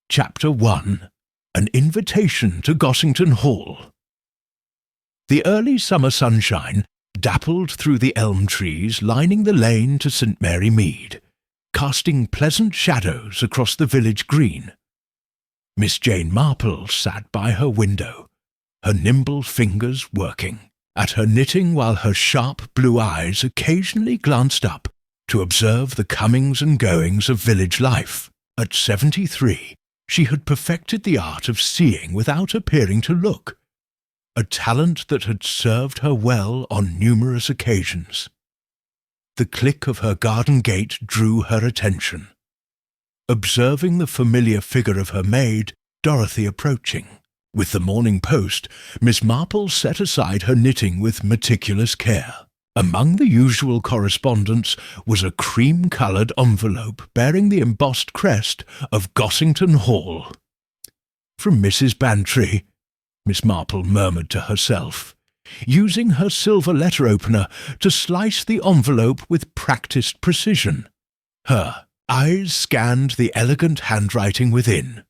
Chapter 1. An Invitation to Gossington Hall. The early summer sunshine dappled through the elm trees lining the lane to St. Mary Mead, casting pleasant shadows across the village green. Miss Jane Marple sat by her window, her nimble fingers working at her knitting while her sharp blue eyes occasionally glanced up to observe the comings and goings of village life. At 73, she had perfected the art of seeing without appearing to look, a talent that had served her well on numerous occasions. The click of her garden gate drew her attention. Observing the familiar figure of her maid, Dorothy, approaching. With the morning post, Miss Marple set aside her knitting with meticulous care. Among the usual correspondence was a cream-coloured envelope bearing the embossed crest of Gossington Hall. "From Mrs. Bantry," Miss Marple murmured to herself, using her silver letter-opener to slice the envelope with practised precision. Her eyes scanned the elegant handwriting within.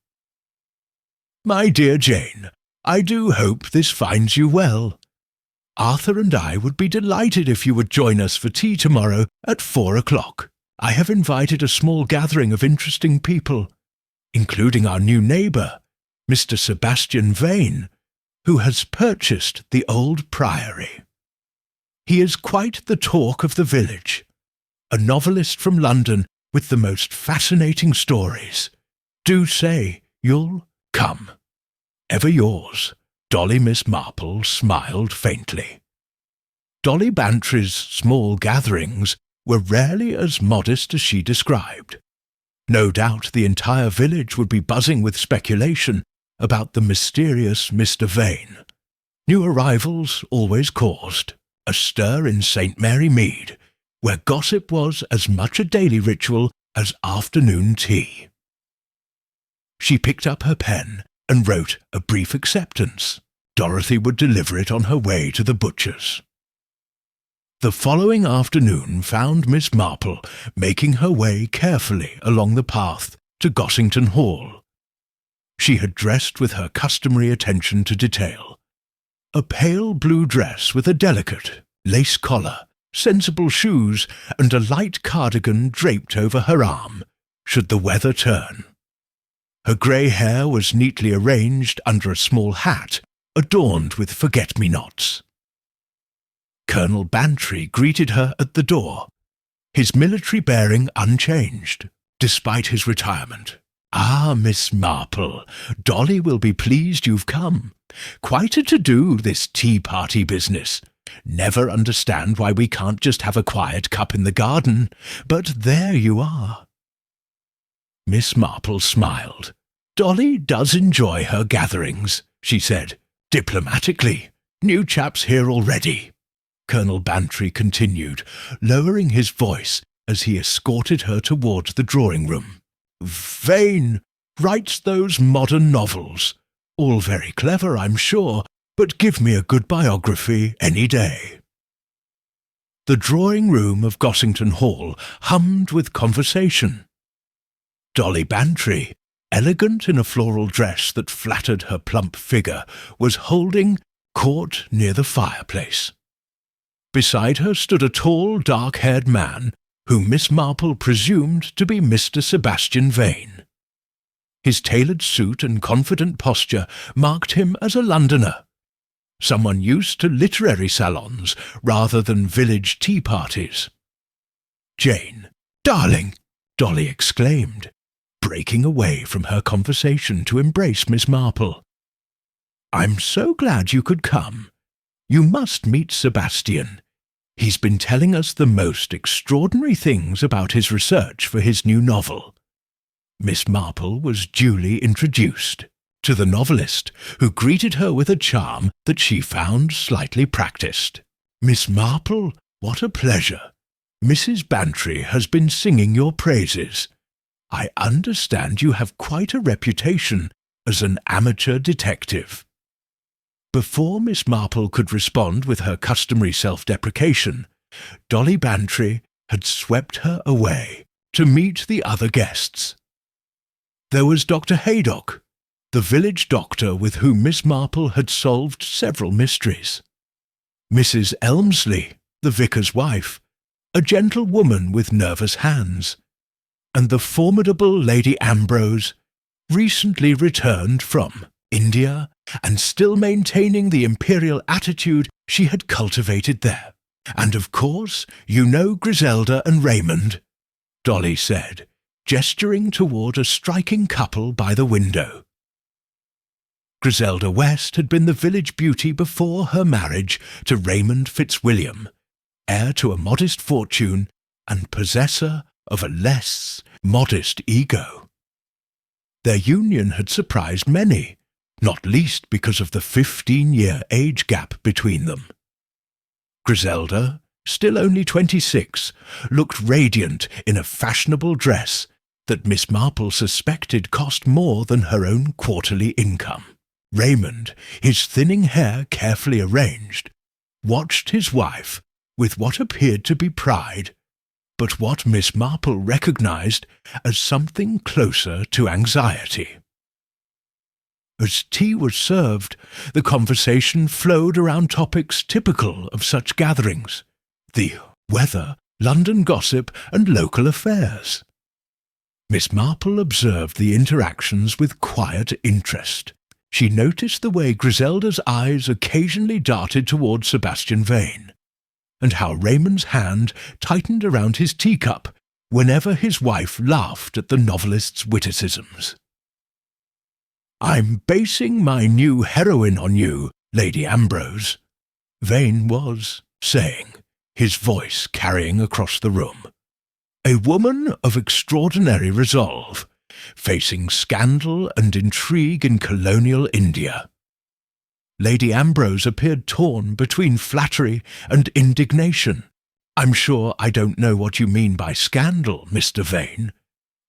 "My dear Jane, I do hope this finds you well. Arthur and I would be delighted if you would join us for tea tomorrow at 4 o'clock. I have invited a small gathering of interesting people, including our new neighbour, Mr. Sebastian Vain, who has purchased the old priory. He is quite the talk of the village, a novelist from London with the most fascinating stories. Do say you'll come. Ever yours, Dolly." Miss Marple smiled faintly. Dolly Bantry's small gatherings were rarely as modest as she described. No doubt the entire village would be buzzing with speculation about the mysterious Mr. Vain. New arrivals always caused a stir in St. Mary Mead, where gossip was as much a daily ritual as afternoon tea. She picked up her pen and wrote a brief acceptance. Dorothy would deliver it on her way to the butcher's. The following afternoon found Miss Marple making her way carefully along the path to Gossington Hall. She had dressed with her customary attention to detail. A pale blue dress with a delicate lace collar, sensible shoes, and a light cardigan draped over her arm, should the weather turn. Her grey hair was neatly arranged under a small hat, adorned with forget-me-nots. Colonel Bantry greeted her at the door, his military bearing unchanged, despite his retirement. "Ah, Miss Marple, Dolly will be pleased you've come. Quite a to-do, this tea-party business. Never understand why we can't just have a quiet cup in the garden, but there you are." Miss Marple smiled. "Dolly does enjoy her gatherings," she said, diplomatically. "New chaps here already." Colonel Bantry continued, lowering his voice as he escorted her towards the drawing-room. "Vain writes those modern novels. All very clever, I'm sure, but give me a good biography any day." The drawing-room of Gossington Hall hummed with conversation. Dolly Bantry, elegant in a floral dress that flattered her plump figure, was holding court near the fireplace. Beside her stood a tall, dark-haired man, whom Miss Marple presumed to be Mr. Sebastian Vain. His tailored suit and confident posture marked him as a Londoner, someone used to literary salons rather than village tea-parties. "Jane, darling!" Dolly exclaimed, breaking away from her conversation to embrace Miss Marple. "I'm so glad you could come. You must meet Sebastian. He's been telling us the most extraordinary things about his research for his new novel." Miss Marple was duly introduced to the novelist, who greeted her with a charm that she found slightly practised. "Miss Marple, what a pleasure. Mrs. Bantry has been singing your praises. I understand you have quite a reputation as an amateur detective." Before Miss Marple could respond with her customary self-deprecation, Dolly Bantry had swept her away to meet the other guests. There was Dr. Haydock, the village doctor with whom Miss Marple had solved several mysteries. Mrs. Elmsley, the vicar's wife, a gentle woman with nervous hands, and the formidable Lady Ambrose, recently returned from India and still maintaining the imperial attitude she had cultivated there. And of course, you know Griselda and Raymond, Dolly said, gesturing toward a striking couple by the window. Griselda West had been the village beauty before her marriage to Raymond Fitzwilliam, heir to a modest fortune and possessor of a less modest ego. Their union had surprised many, not least because of the 15-year age gap between them. Griselda, still only 26, looked radiant in a fashionable dress that Miss Marple suspected cost more than her own quarterly income. Raymond, his thinning hair carefully arranged, watched his wife with what appeared to be pride, but what Miss Marple recognized as something closer to anxiety. As tea was served, the conversation flowed around topics typical of such gatherings: the weather, London gossip, and local affairs. Miss Marple observed the interactions with quiet interest. She noticed the way Griselda's eyes occasionally darted toward Sebastian Vain, and how Raymond's hand tightened around his teacup whenever his wife laughed at the novelist's witticisms. "I'm basing my new heroine on you, Lady Ambrose," Vain was saying, his voice carrying across the room. "A woman of extraordinary resolve, facing scandal and intrigue in colonial India." Lady Ambrose appeared torn between flattery and indignation. "I'm sure I don't know what you mean by scandal, Mr. Vain.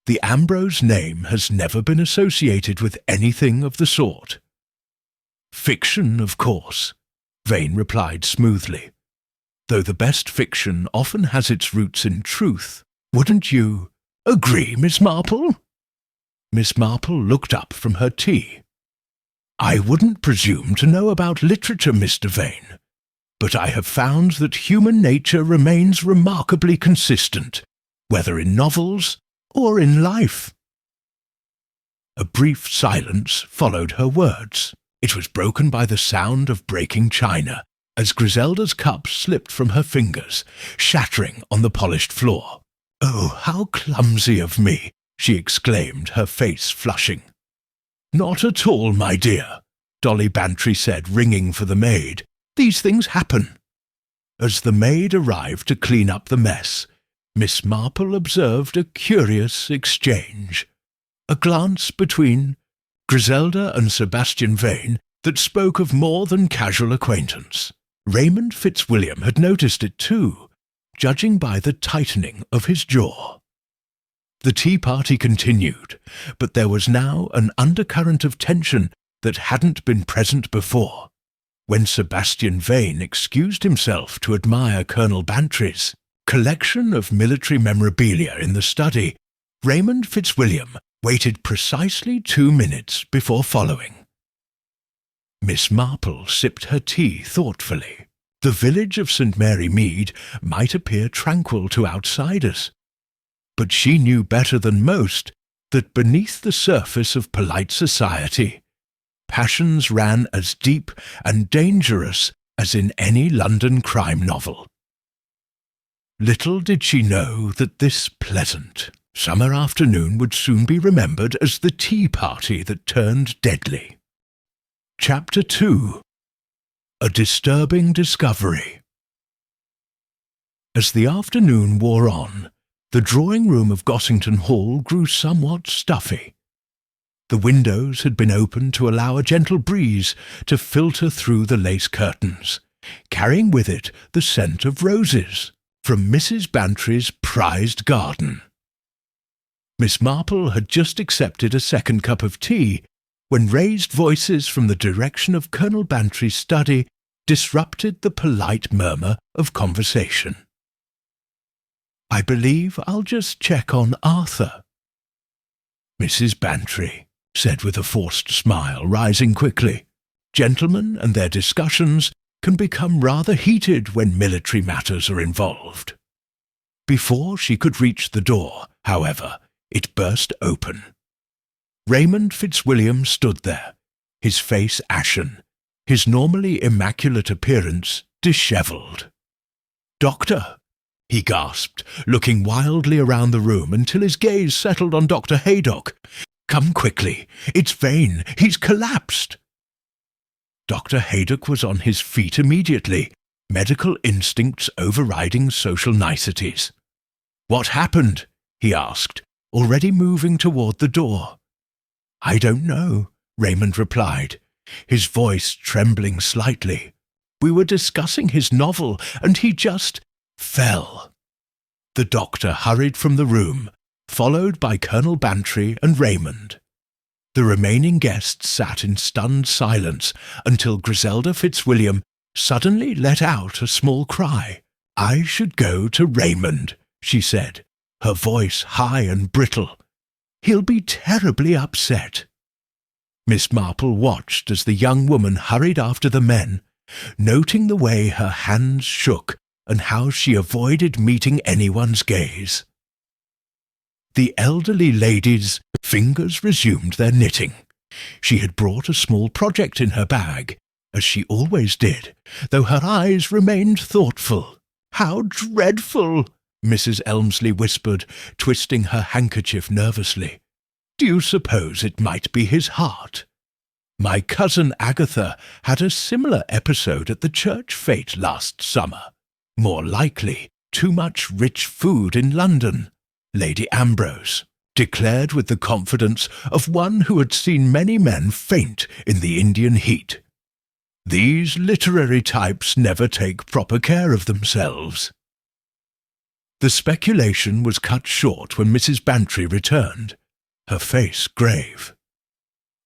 The Ambrose name has never been associated with anything of the sort." "Fiction, of course," Vain replied smoothly, "though the best fiction often has its roots in truth. Wouldn't you agree, Miss Marple?" Miss Marple looked up from her tea. "I wouldn't presume to know about literature, Mr. Vain, but I have found that human nature remains remarkably consistent, whether in novels or in life." A brief silence followed her words. It was broken by the sound of breaking china, as Griselda's cup slipped from her fingers, shattering on the polished floor. "Oh, how clumsy of me!" she exclaimed, her face flushing. "Not at all, my dear," Dolly Bantry said, ringing for the maid. "These things happen." As the maid arrived to clean up the mess, Miss Marple observed a curious exchange, a glance between Griselda and Sebastian Vain that spoke of more than casual acquaintance. Raymond Fitzwilliam had noticed it too, judging by the tightening of his jaw. The tea party continued, but there was now an undercurrent of tension that hadn't been present before. When Sebastian Vain excused himself to admire Colonel Bantry's collection of military memorabilia in the study, Raymond Fitzwilliam waited precisely 2 minutes before following. Miss Marple sipped her tea thoughtfully. The village of St. Mary Mead might appear tranquil to outsiders, but she knew better than most that beneath the surface of polite society, passions ran as deep and dangerous as in any London crime novel. Little did she know that this pleasant summer afternoon would soon be remembered as the tea party that turned deadly. Chapter 2. A Disturbing Discovery. As the afternoon wore on, the drawing-room of Gossington Hall grew somewhat stuffy. The windows had been opened to allow a gentle breeze to filter through the lace curtains, carrying with it the scent of roses from Mrs. Bantry's prized garden. Miss Marple had just accepted a second cup of tea when raised voices from the direction of Colonel Bantry's study disrupted the polite murmur of conversation. "I believe I'll just check on Arthur." Mrs. Bantry said with a forced smile, rising quickly. Gentlemen and their discussions can become rather heated when military matters are involved. Before she could reach the door, however, it burst open. Raymond Fitzwilliam stood there, his face ashen, his normally immaculate appearance dishevelled. "Doctor," he gasped, looking wildly around the room until his gaze settled on Dr. Haydock. "Come quickly! It's Vain! He's collapsed!" Dr. Haydock was on his feet immediately, medical instincts overriding social niceties. "What happened?" he asked, already moving toward the door. "I don't know," Raymond replied, his voice trembling slightly. "We were discussing his novel, and he just fell." The doctor hurried from the room, followed by Colonel Bantry and Raymond. The remaining guests sat in stunned silence until Griselda Fitzwilliam suddenly let out a small cry. "I should go to Raymond," she said, her voice high and brittle. "He'll be terribly upset." Miss Marple watched as the young woman hurried after the men, noting the way her hands shook and how she avoided meeting anyone's gaze. The elderly lady's fingers resumed their knitting. She had brought a small project in her bag, as she always did, though her eyes remained thoughtful. "How dreadful!" Mrs. Elmsley whispered, twisting her handkerchief nervously. "Do you suppose it might be his heart? My cousin Agatha had a similar episode at the church fete last summer. More likely, too much rich food in London," Lady Ambrose declared with the confidence of one who had seen many men faint in the Indian heat. "These literary types never take proper care of themselves." The speculation was cut short when Mrs. Bantry returned, her face grave.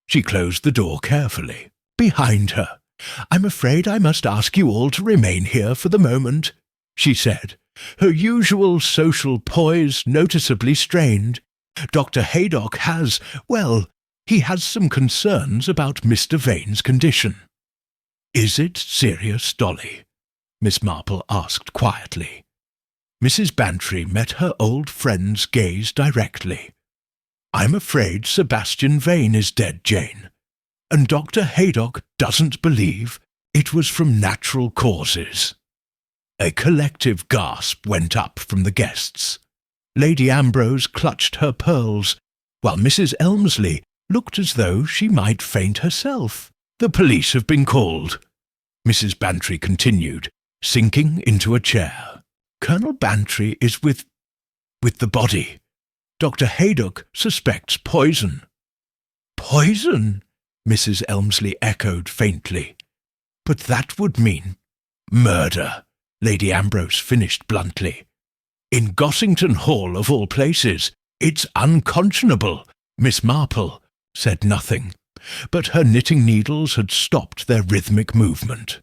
She closed the door carefully, behind her. "I'm afraid I must ask you all to remain here for the moment," she said, her usual social poise noticeably strained. "Dr. Haydock has, well, he has some concerns about Mr. Vane's condition." "Is it serious, Dolly?" Miss Marple asked quietly. Mrs. Bantry met her old friend's gaze directly. "I'm afraid Sebastian Vain is dead, Jane, and Dr. Haydock doesn't believe it was from natural causes." A collective gasp went up from the guests. Lady Ambrose clutched her pearls, while Mrs. Elmsley looked as though she might faint herself. "The police have been called," Mrs. Bantry continued, sinking into a chair. "Colonel Bantry is with the body. Dr. Haydock suspects poison." "Poison?" Mrs. Elmsley echoed faintly. "But that would mean murder," Lady Ambrose finished bluntly. "In Gossington Hall, of all places, it's unconscionable." Miss Marple said nothing, but her knitting needles had stopped their rhythmic movement.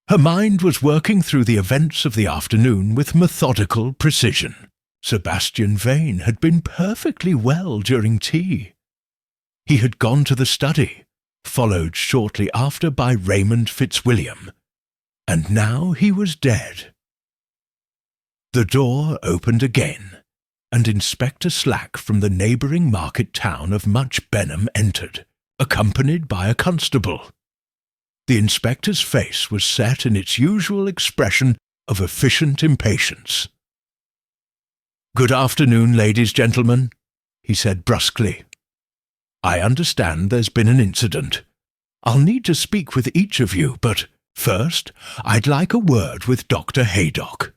Her mind was working through the events of the afternoon with methodical precision. Sebastian Vain had been perfectly well during tea. He had gone to the study, followed shortly after by Raymond Fitzwilliam, and now he was dead. The door opened again, and Inspector Slack from the neighbouring market town of Much Benham entered, accompanied by a constable. The inspector's face was set in its usual expression of efficient impatience. "Good afternoon, ladies, gentlemen," he said brusquely. "I understand there's been an incident. I'll need to speak with each of you, but first I'd like a word with Dr. Haydock."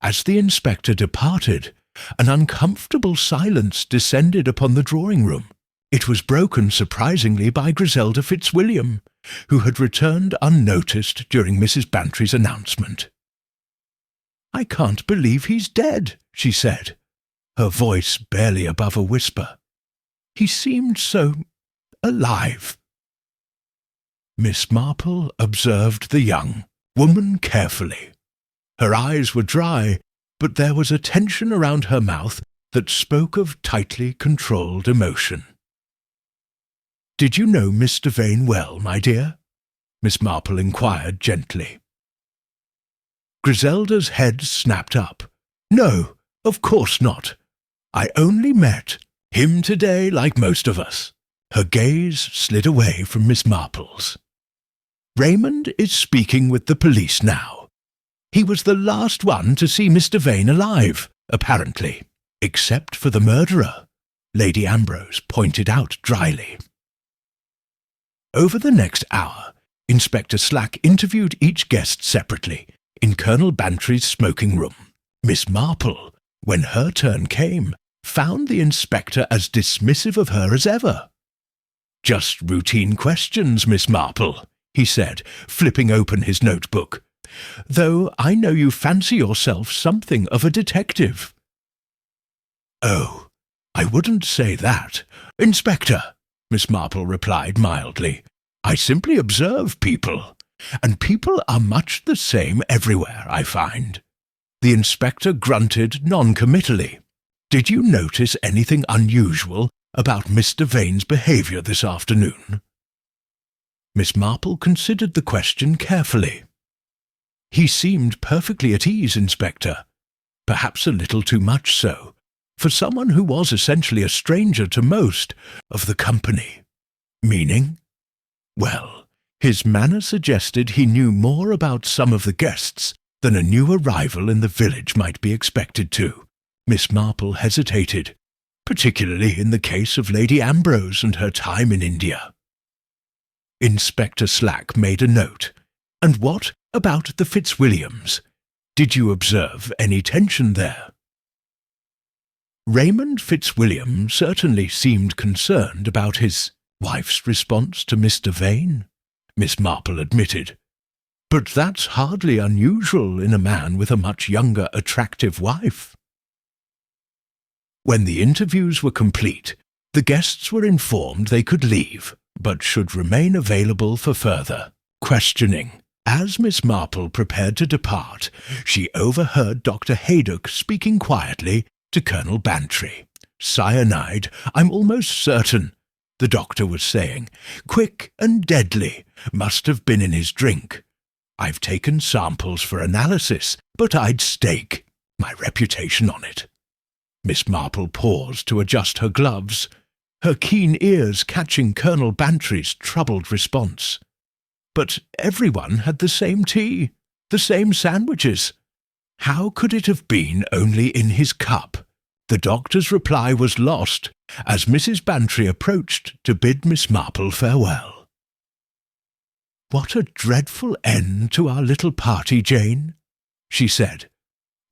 As the inspector departed, an uncomfortable silence descended upon the drawing-room. It was broken surprisingly by Griselda Fitzwilliam, who had returned unnoticed during Mrs. Bantry's announcement. "I can't believe he's dead," she said, her voice barely above a whisper. "He seemed so alive." Miss Marple observed the young woman carefully. Her eyes were dry, but there was a tension around her mouth that spoke of tightly controlled emotion. "Did you know Mr. Vain well, my dear?" Miss Marple inquired gently. Griselda's head snapped up. "No, of course not. I only met him today like most of us." Her gaze slid away from Miss Marple's. "Raymond is speaking with the police now. He was the last one to see Mr. Vain alive, apparently, except for the murderer," Lady Ambrose pointed out dryly. Over the next hour, Inspector Slack interviewed each guest separately in Colonel Bantry's smoking room. Miss Marple, when her turn came, found the inspector as dismissive of her as ever. "Just routine questions, Miss Marple," he said, flipping open his notebook, "though I know you fancy yourself something of a detective." "Oh, I wouldn't say that, Inspector," Miss Marple replied mildly. "I simply observe people, and people are much the same everywhere, I find." The inspector grunted non-committally. "Did you notice anything unusual about Mr. Vane's behaviour this afternoon?" Miss Marple considered the question carefully. "He seemed perfectly at ease, Inspector, perhaps a little too much so, for someone who was essentially a stranger to most of the company." "Meaning?" "Well, his manner suggested he knew more about some of the guests than a new arrival in the village might be expected to." Miss Marple hesitated, particularly in the case of Lady Ambrose and her time in India. Inspector Slack made a note. "And what about the Fitzwilliams? Did you observe any tension there?" Raymond Fitzwilliam certainly seemed concerned about his wife's response to Mr. Vain, Miss Marple admitted. "But that's hardly unusual in a man with a much younger, attractive wife." When the interviews were complete, the guests were informed they could leave, but should remain available for further questioning. As Miss Marple prepared to depart, she overheard Dr. Haydock speaking quietly to Colonel Bantry. "Cyanide, I'm almost certain," the doctor was saying. "Quick and deadly, must have been in his drink. I've taken samples for analysis, but I'd stake my reputation on it." Miss Marple paused to adjust her gloves, her keen ears catching Colonel Bantry's troubled response. "But everyone had the same tea, the same sandwiches. How could it have been only in his cup?" The doctor's reply was lost as Mrs. Bantry approached to bid Miss Marple farewell. "What a dreadful end to our little party, Jane," she said,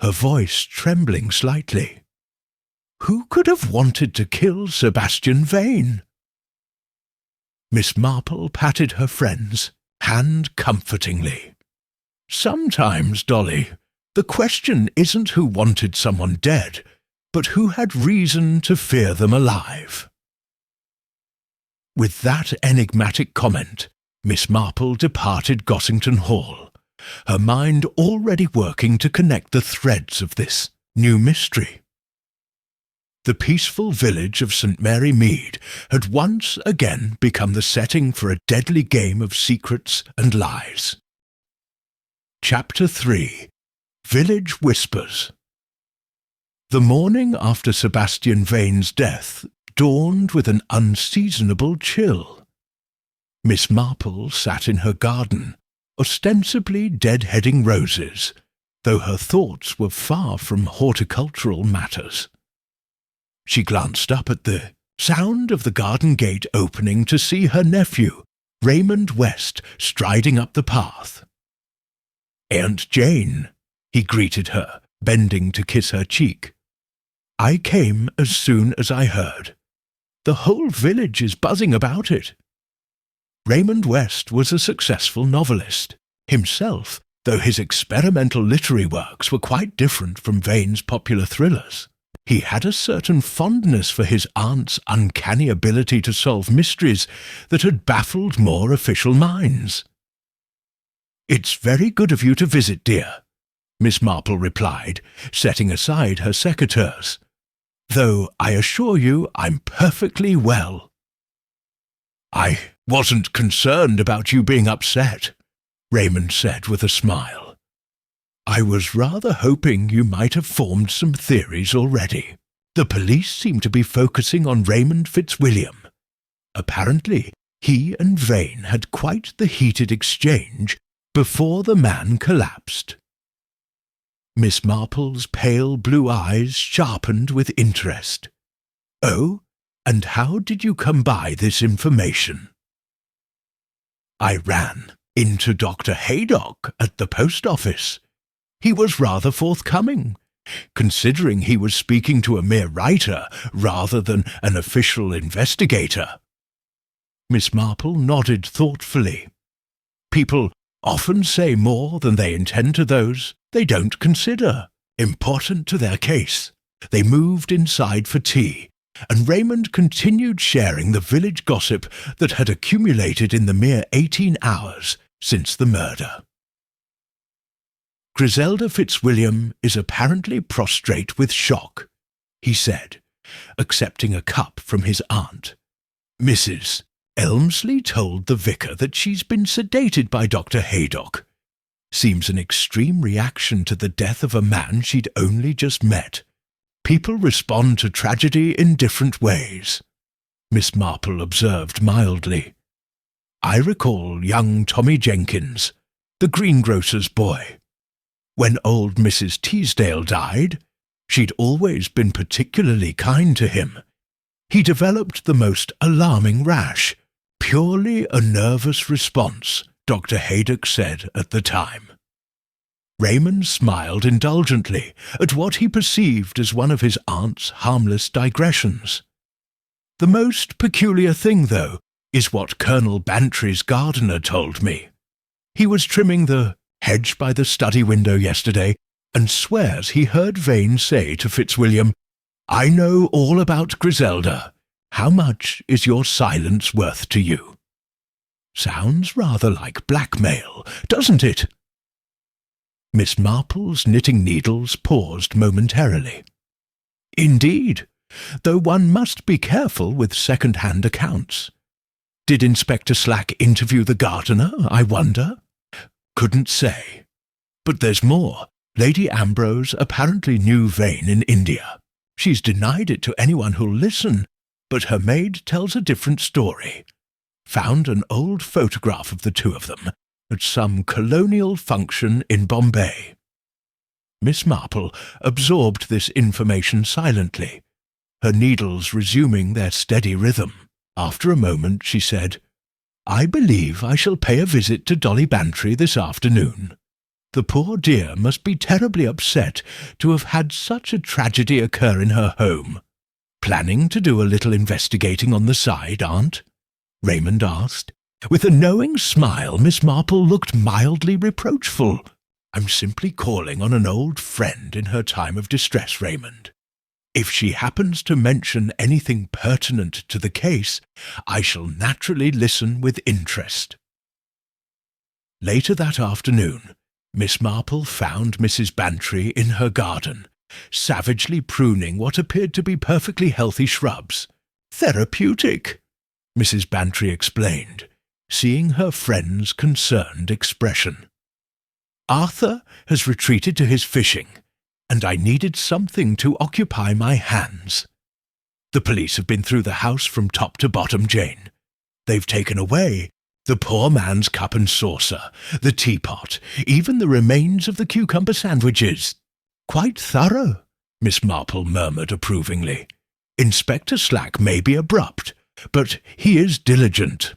her voice trembling slightly. "Who could have wanted to kill Sebastian Vain?" Miss Marple patted her friend's hand comfortingly. "Sometimes, Dolly, the question isn't who wanted someone dead, but who had reason to fear them alive." With that enigmatic comment, Miss Marple departed Gossington Hall, her mind already working to connect the threads of this new mystery. The peaceful village of St. Mary Mead had once again become the setting for a deadly game of secrets and lies. Chapter 3. Village Whispers. The morning after Sebastian Vain's death dawned with an unseasonable chill. Miss Marple sat in her garden, ostensibly deadheading roses, though her thoughts were far from horticultural matters. She glanced up at the sound of the garden gate opening to see her nephew, Raymond West, striding up the path. "Aunt Jane," he greeted her, bending to kiss her cheek. "I came as soon as I heard. The whole village is buzzing about it." Raymond West was a successful novelist himself, though his experimental literary works were quite different from Vane's popular thrillers. He had a certain fondness for his aunt's uncanny ability to solve mysteries that had baffled more official minds. "It's very good of you to visit, dear," Miss Marple replied, setting aside her secateurs. though I assure you I'm perfectly well." "I wasn't concerned about you being upset," Raymond said with a smile. "I was rather hoping you might have formed some theories already. The police seem to be focusing on Raymond Fitzwilliam. Apparently, he and Vain had quite the heated exchange before the man collapsed." Miss Marple's pale blue eyes sharpened with interest. "Oh, and how did you come by this information?" "I ran into Dr. Haydock at the post office. He was rather forthcoming, considering he was speaking to a mere writer rather than an official investigator." Miss Marple nodded thoughtfully. "People often say more than they intend to those they don't consider important to their case." They moved inside for tea, and Raymond continued sharing the village gossip that had accumulated in the mere 18 hours since the murder. "Griselda Fitzwilliam is apparently prostrate with shock," he said, accepting a cup from his aunt. "Mrs. Elmsley told the vicar that she's been sedated by Dr. Haydock. Seems an extreme reaction to the death of a man she'd only just met. People respond to tragedy in different ways," Miss Marple observed mildly. "I recall young Tommy Jenkins, the greengrocer's boy. When old Mrs. Teasdale died, she'd always been particularly kind to him. He developed the most alarming rash, purely a nervous response, Dr. Haydock said at the time." Raymond smiled indulgently at what he perceived as one of his aunt's harmless digressions. "The most peculiar thing, though, is what Colonel Bantry's gardener told me. He was trimming the hedge by the study window yesterday, and swears he heard Vain say to Fitzwilliam, 'I know all about Griselda. How much is your silence worth to you?' Sounds rather like blackmail, doesn't it?" Miss Marple's knitting needles paused momentarily. "Indeed, though one must be careful with second-hand accounts. Did Inspector Slack interview the gardener, I wonder?" "Couldn't say. But there's more. Lady Ambrose apparently knew Vain in India. She's denied it to anyone who'll listen, but her maid tells a different story. Found an old photograph of the two of them at some colonial function in Bombay." Miss Marple absorbed this information silently, her needles resuming their steady rhythm. After a moment she said, "I believe I shall pay a visit to Dolly Bantry this afternoon. The poor dear must be terribly upset to have had such a tragedy occur in her home. Planning to do a little investigating on the side, Aunt?" Raymond asked. With a knowing smile, Miss Marple looked mildly reproachful. "I'm simply calling on an old friend in her time of distress, Raymond. If she happens to mention anything pertinent to the case, I shall naturally listen with interest." Later that afternoon, Miss Marple found Mrs. Bantry in her garden, savagely pruning what appeared to be perfectly healthy shrubs. "Therapeutic," Mrs. Bantry explained, seeing her friend's concerned expression. "Arthur has retreated to his fishing, and I needed something to occupy my hands. The police have been through the house from top to bottom, Jane. They've taken away the poor man's cup and saucer, the teapot, even the remains of the cucumber sandwiches." "Quite thorough," Miss Marple murmured approvingly. "Inspector Slack may be abrupt, but he is diligent."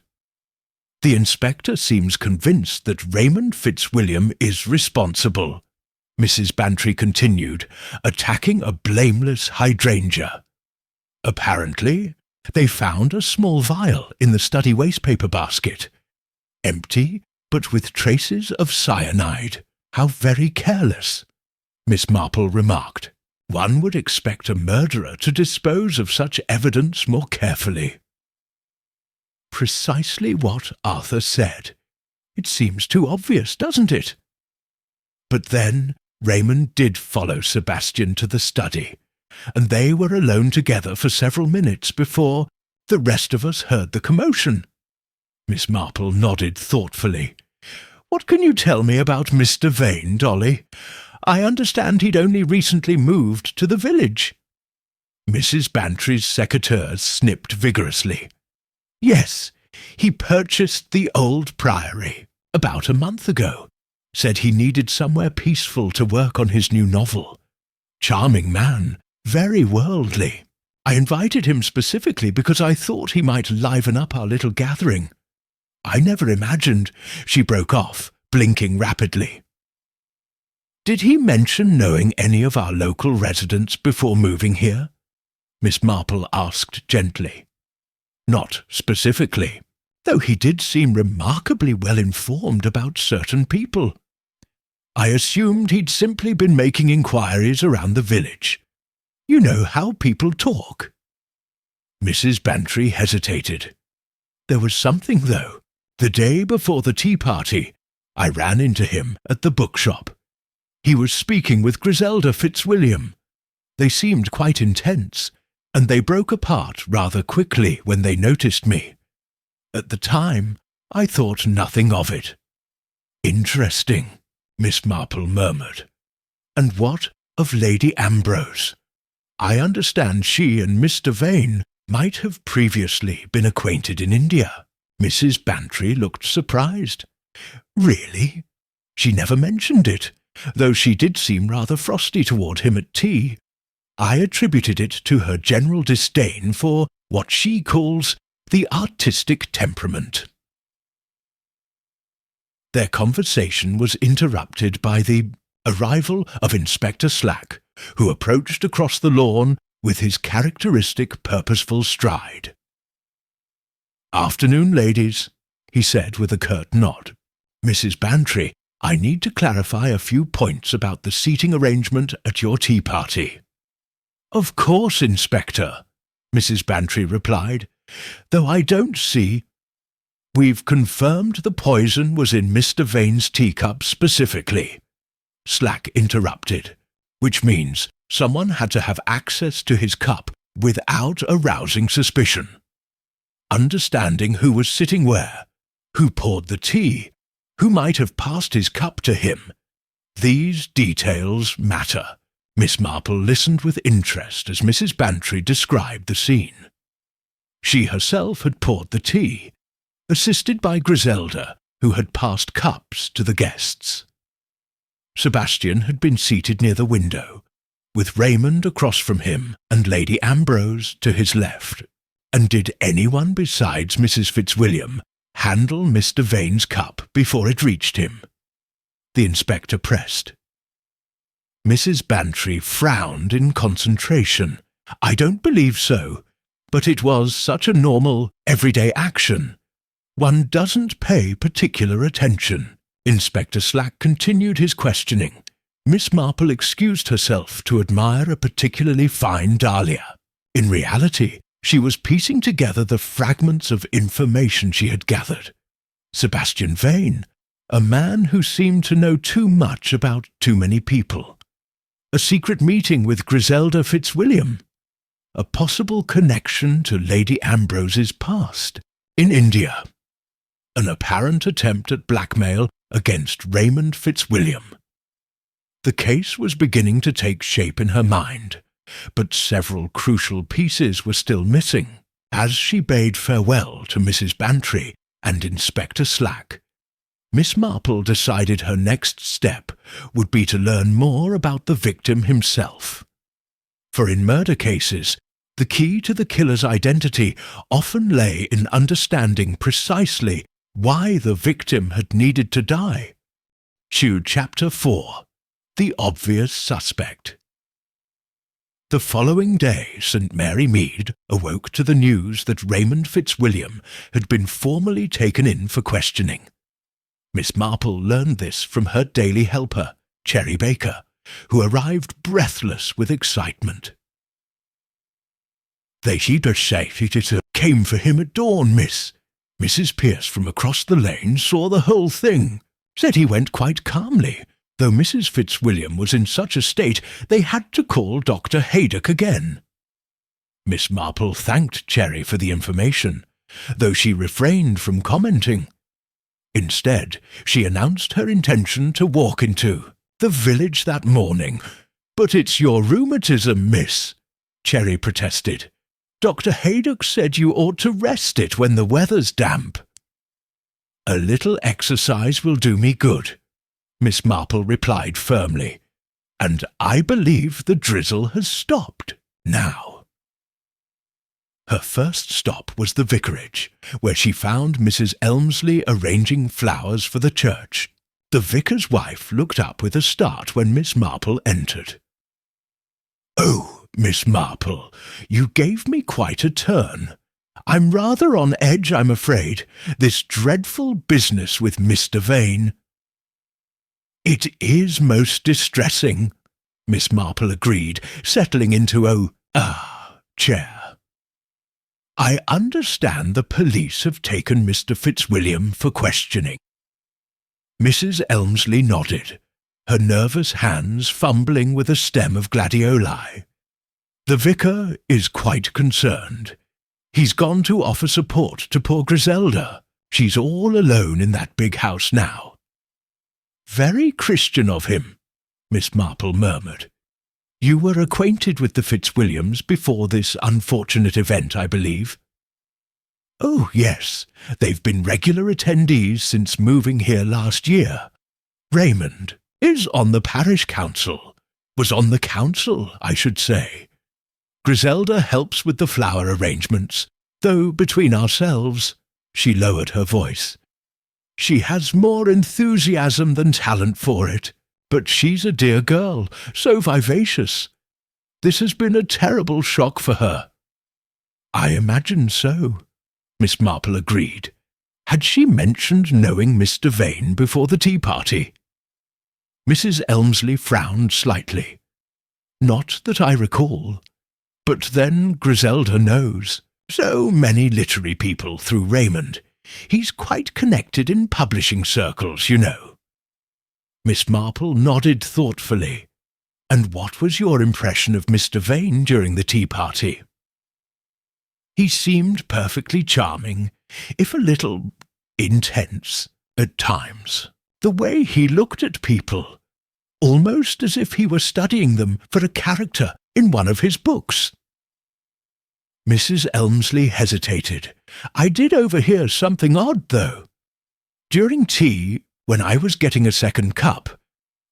"The inspector seems convinced that Raymond Fitzwilliam is responsible," Mrs. Bantry continued, attacking a blameless hydrangea. "Apparently, they found a small vial in the study wastepaper basket. Empty, but with traces of cyanide. How very careless," Miss Marple remarked. "One would expect a murderer to dispose of such evidence more carefully." Precisely what Arthur said. It seems too obvious, doesn't it? But then Raymond did follow Sebastian to the study, and they were alone together for several minutes before the rest of us heard the commotion." Miss Marple nodded thoughtfully. "What can you tell me about Mr. Vain, Dolly? I understand he'd only recently moved to the village." Mrs. Bantry's secateurs snipped vigorously. "Yes, he purchased the old priory about a month ago. Said he needed somewhere peaceful to work on his new novel. Charming man, very worldly. I invited him specifically because I thought he might liven up our little gathering. I never imagined—" She broke off, blinking rapidly. "Did he mention knowing any of our local residents before moving here?" Miss Marple asked gently. "Not specifically, though he did seem remarkably well informed about certain people. I assumed he'd simply been making inquiries around the village. You know how people talk." Mrs. Bantry hesitated. "There was something, though. The day before the tea party, I ran into him at the bookshop. He was speaking with Griselda Fitzwilliam. They seemed quite intense, and they broke apart rather quickly when they noticed me. At the time, I thought nothing of it." "Interesting," Miss Marple murmured. "And what of Lady Ambrose? I understand she and Mr. Vain might have previously been acquainted in India." Mrs. Bantry looked surprised. "Really? She never mentioned it, though she did seem rather frosty toward him at tea. I attributed it to her general disdain for what she calls the artistic temperament." Their conversation was interrupted by the arrival of Inspector Slack, who approached across the lawn with his characteristic purposeful stride. "Afternoon, ladies," he said with a curt nod. "Mrs. Bantry, I need to clarify a few points about the seating arrangement at your tea party." "Of course, Inspector," Mrs. Bantry replied, "though I don't see—" "We've confirmed the poison was in Mr. Vane's teacup specifically," Slack interrupted, "which means someone had to have access to his cup without arousing suspicion. Understanding who was sitting where, who poured the tea, who might have passed his cup to him, these details matter." Miss Marple listened with interest as Mrs. Bantry described the scene. She herself had poured the tea, assisted by Griselda, who had passed cups to the guests. Sebastian had been seated near the window, with Raymond across from him and Lady Ambrose to his left. And did anyone besides Mrs. Fitzwilliam handle Mr. Vane's cup before it reached him? The inspector pressed. Mrs. Bantry frowned in concentration. "I don't believe so, but it was such a normal, everyday action. One doesn't pay particular attention." Inspector Slack continued his questioning. Miss Marple excused herself to admire a particularly fine dahlia. In reality, she was piecing together the fragments of information she had gathered. Sebastian Vain, a man who seemed to know too much about too many people. A secret meeting with Griselda Fitzwilliam. A possible connection to Lady Ambrose's past in India. An apparent attempt at blackmail against Raymond Fitzwilliam. The case was beginning to take shape in her mind, but several crucial pieces were still missing. As she bade farewell to Mrs. Bantry and Inspector Slack, Miss Marple decided her next step would be to learn more about the victim himself. For in murder cases, the key to the killer's identity often lay in understanding precisely why the victim had needed to die. Cue Chapter 4. The Obvious Suspect. The following day, St. Mary Mead awoke to the news that Raymond Fitzwilliam had been formally taken in for questioning. Miss Marple learned this from her daily helper, Cherry Baker, who arrived breathless with excitement. "They decided it came for him at dawn, miss. Mrs. Pierce from across the lane saw the whole thing. Said he went quite calmly, though Mrs. Fitzwilliam was in such a state they had to call Dr. Haydock again. Miss Marple thanked Cherry for the information, though she refrained from commenting. Instead, she announced her intention to walk into the village that morning. "But it's your rheumatism, miss," Cherry protested. "Dr. Haydock said you ought to rest it when the weather's damp." "A little exercise will do me good," Miss Marple replied firmly, "and I believe the drizzle has stopped now." Her first stop was the vicarage, where she found Mrs. Elmsley arranging flowers for the church. The vicar's wife looked up with a start when Miss Marple entered. "Oh, Miss Marple, you gave me quite a turn. I'm rather on edge, I'm afraid. This dreadful business with Mr. Vain." "It is most distressing," Miss Marple agreed, settling into a chair. "I understand the police have taken Mr. Fitzwilliam for questioning." Mrs. Elmsley nodded, her nervous hands fumbling with a stem of gladioli. "The vicar is quite concerned. He's gone to offer support to poor Griselda. She's all alone in that big house now." "Very Christian of him," Miss Marple murmured. "You were acquainted with the Fitzwilliams before this unfortunate event, I believe?" "Oh, yes. They've been regular attendees since moving here last year. Raymond is on the parish council. Was on the council, I should say. Griselda helps with the flower arrangements, though between ourselves," she lowered her voice, "she has more enthusiasm than talent for it. But she's a dear girl, so vivacious. This has been a terrible shock for her." "I imagine so," Miss Marple agreed. "Had she mentioned knowing Mr. Vain before the tea party?" Mrs. Elmsley frowned slightly. "Not that I recall. But then Griselda knows. So many literary people through Raymond. He's quite connected in publishing circles, you know." Miss Marple nodded thoughtfully. "And what was your impression of Mr. Vain during the tea party?" "He seemed perfectly charming, if a little intense at times. The way he looked at people, almost as if he were studying them for a character in one of his books." Mrs. Elmsley hesitated. "I did overhear something odd, though. During tea, when I was getting a second cup,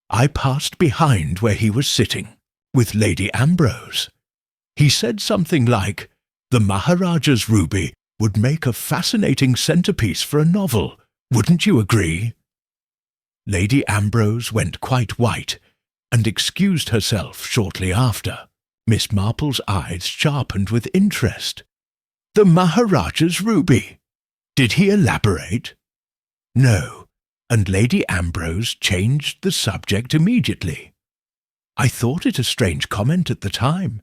I passed behind where he was sitting, with Lady Ambrose. He said something like, 'The Maharaja's ruby would make a fascinating centrepiece for a novel. Wouldn't you agree?' Lady Ambrose went quite white, and excused herself shortly after. Miss Marple's eyes sharpened with interest. 'The Maharaja's ruby? Did he elaborate?' 'No.' And Lady Ambrose changed the subject immediately. I thought it a strange comment at the time,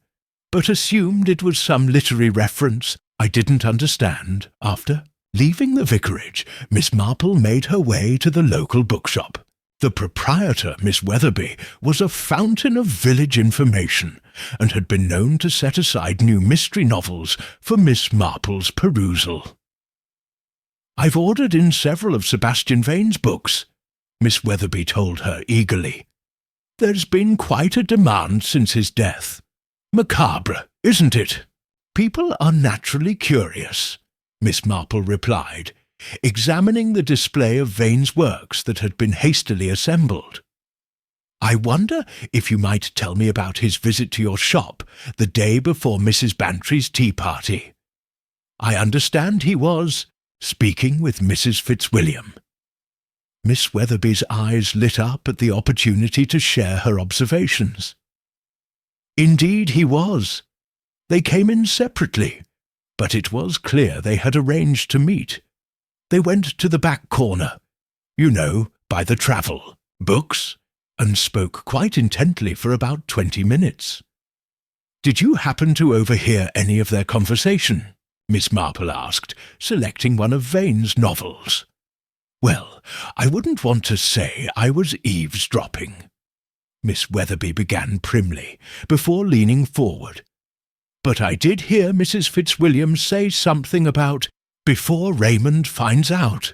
but assumed it was some literary reference I didn't understand. After leaving the vicarage, Miss Marple made her way to the local bookshop. The proprietor, Miss Weatherby, was a fountain of village information, and had been known to set aside new mystery novels for Miss Marple's perusal. "I've ordered in several of Sebastian Vain's books," Miss Weatherby told her eagerly. "There's been quite a demand since his death. Macabre, isn't it?" "People are naturally curious," Miss Marple replied, examining the display of Vain's works that had been hastily assembled. "I wonder if you might tell me about his visit to your shop the day before Mrs. Bantry's tea party. I understand he was speaking with Mrs. Fitzwilliam." Miss Weatherby's eyes lit up at the opportunity to share her observations. "Indeed he was. They came in separately, but it was clear they had arranged to meet. They went to the back corner, you know, by the travel books, and spoke quite intently for about 20 minutes. Did you happen to overhear any of their conversation?" Miss Marple asked, selecting one of Vane's novels. Well, I wouldn't want to say I was eavesdropping, Miss Weatherby began primly, before leaning forward. But I did hear Mrs. Fitzwilliam say something about before Raymond finds out.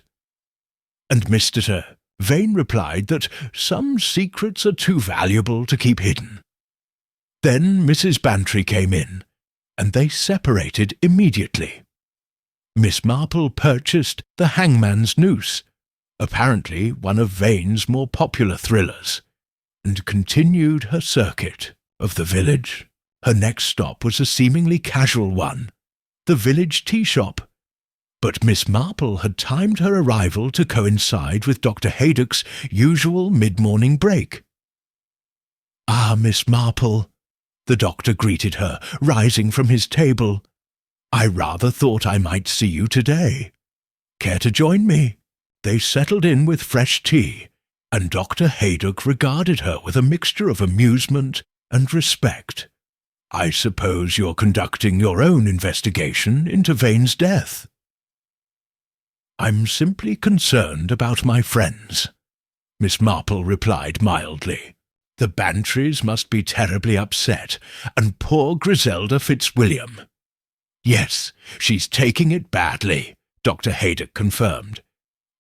And Mr. Vain replied that some secrets are too valuable to keep hidden. Then Mrs. Bantry came in, and they separated immediately. Miss Marple purchased The Hangman's Noose, apparently one of Vane's more popular thrillers, and continued her circuit of the village. Her next stop was a seemingly casual one, the village tea shop. But Miss Marple had timed her arrival to coincide with Dr. Haydock's usual mid-morning break. "Ah, Miss Marple," the doctor greeted her, rising from his table. "I rather thought I might see you today. Care to join me?" They settled in with fresh tea, and Dr. Haydock regarded her with a mixture of amusement and respect. "I suppose you're conducting your own investigation into Vane's death." "I'm simply concerned about my friends," Miss Marple replied mildly. "The Bantrys must be terribly upset, and poor Griselda Fitzwilliam." "Yes, she's taking it badly," Dr. Haydock confirmed.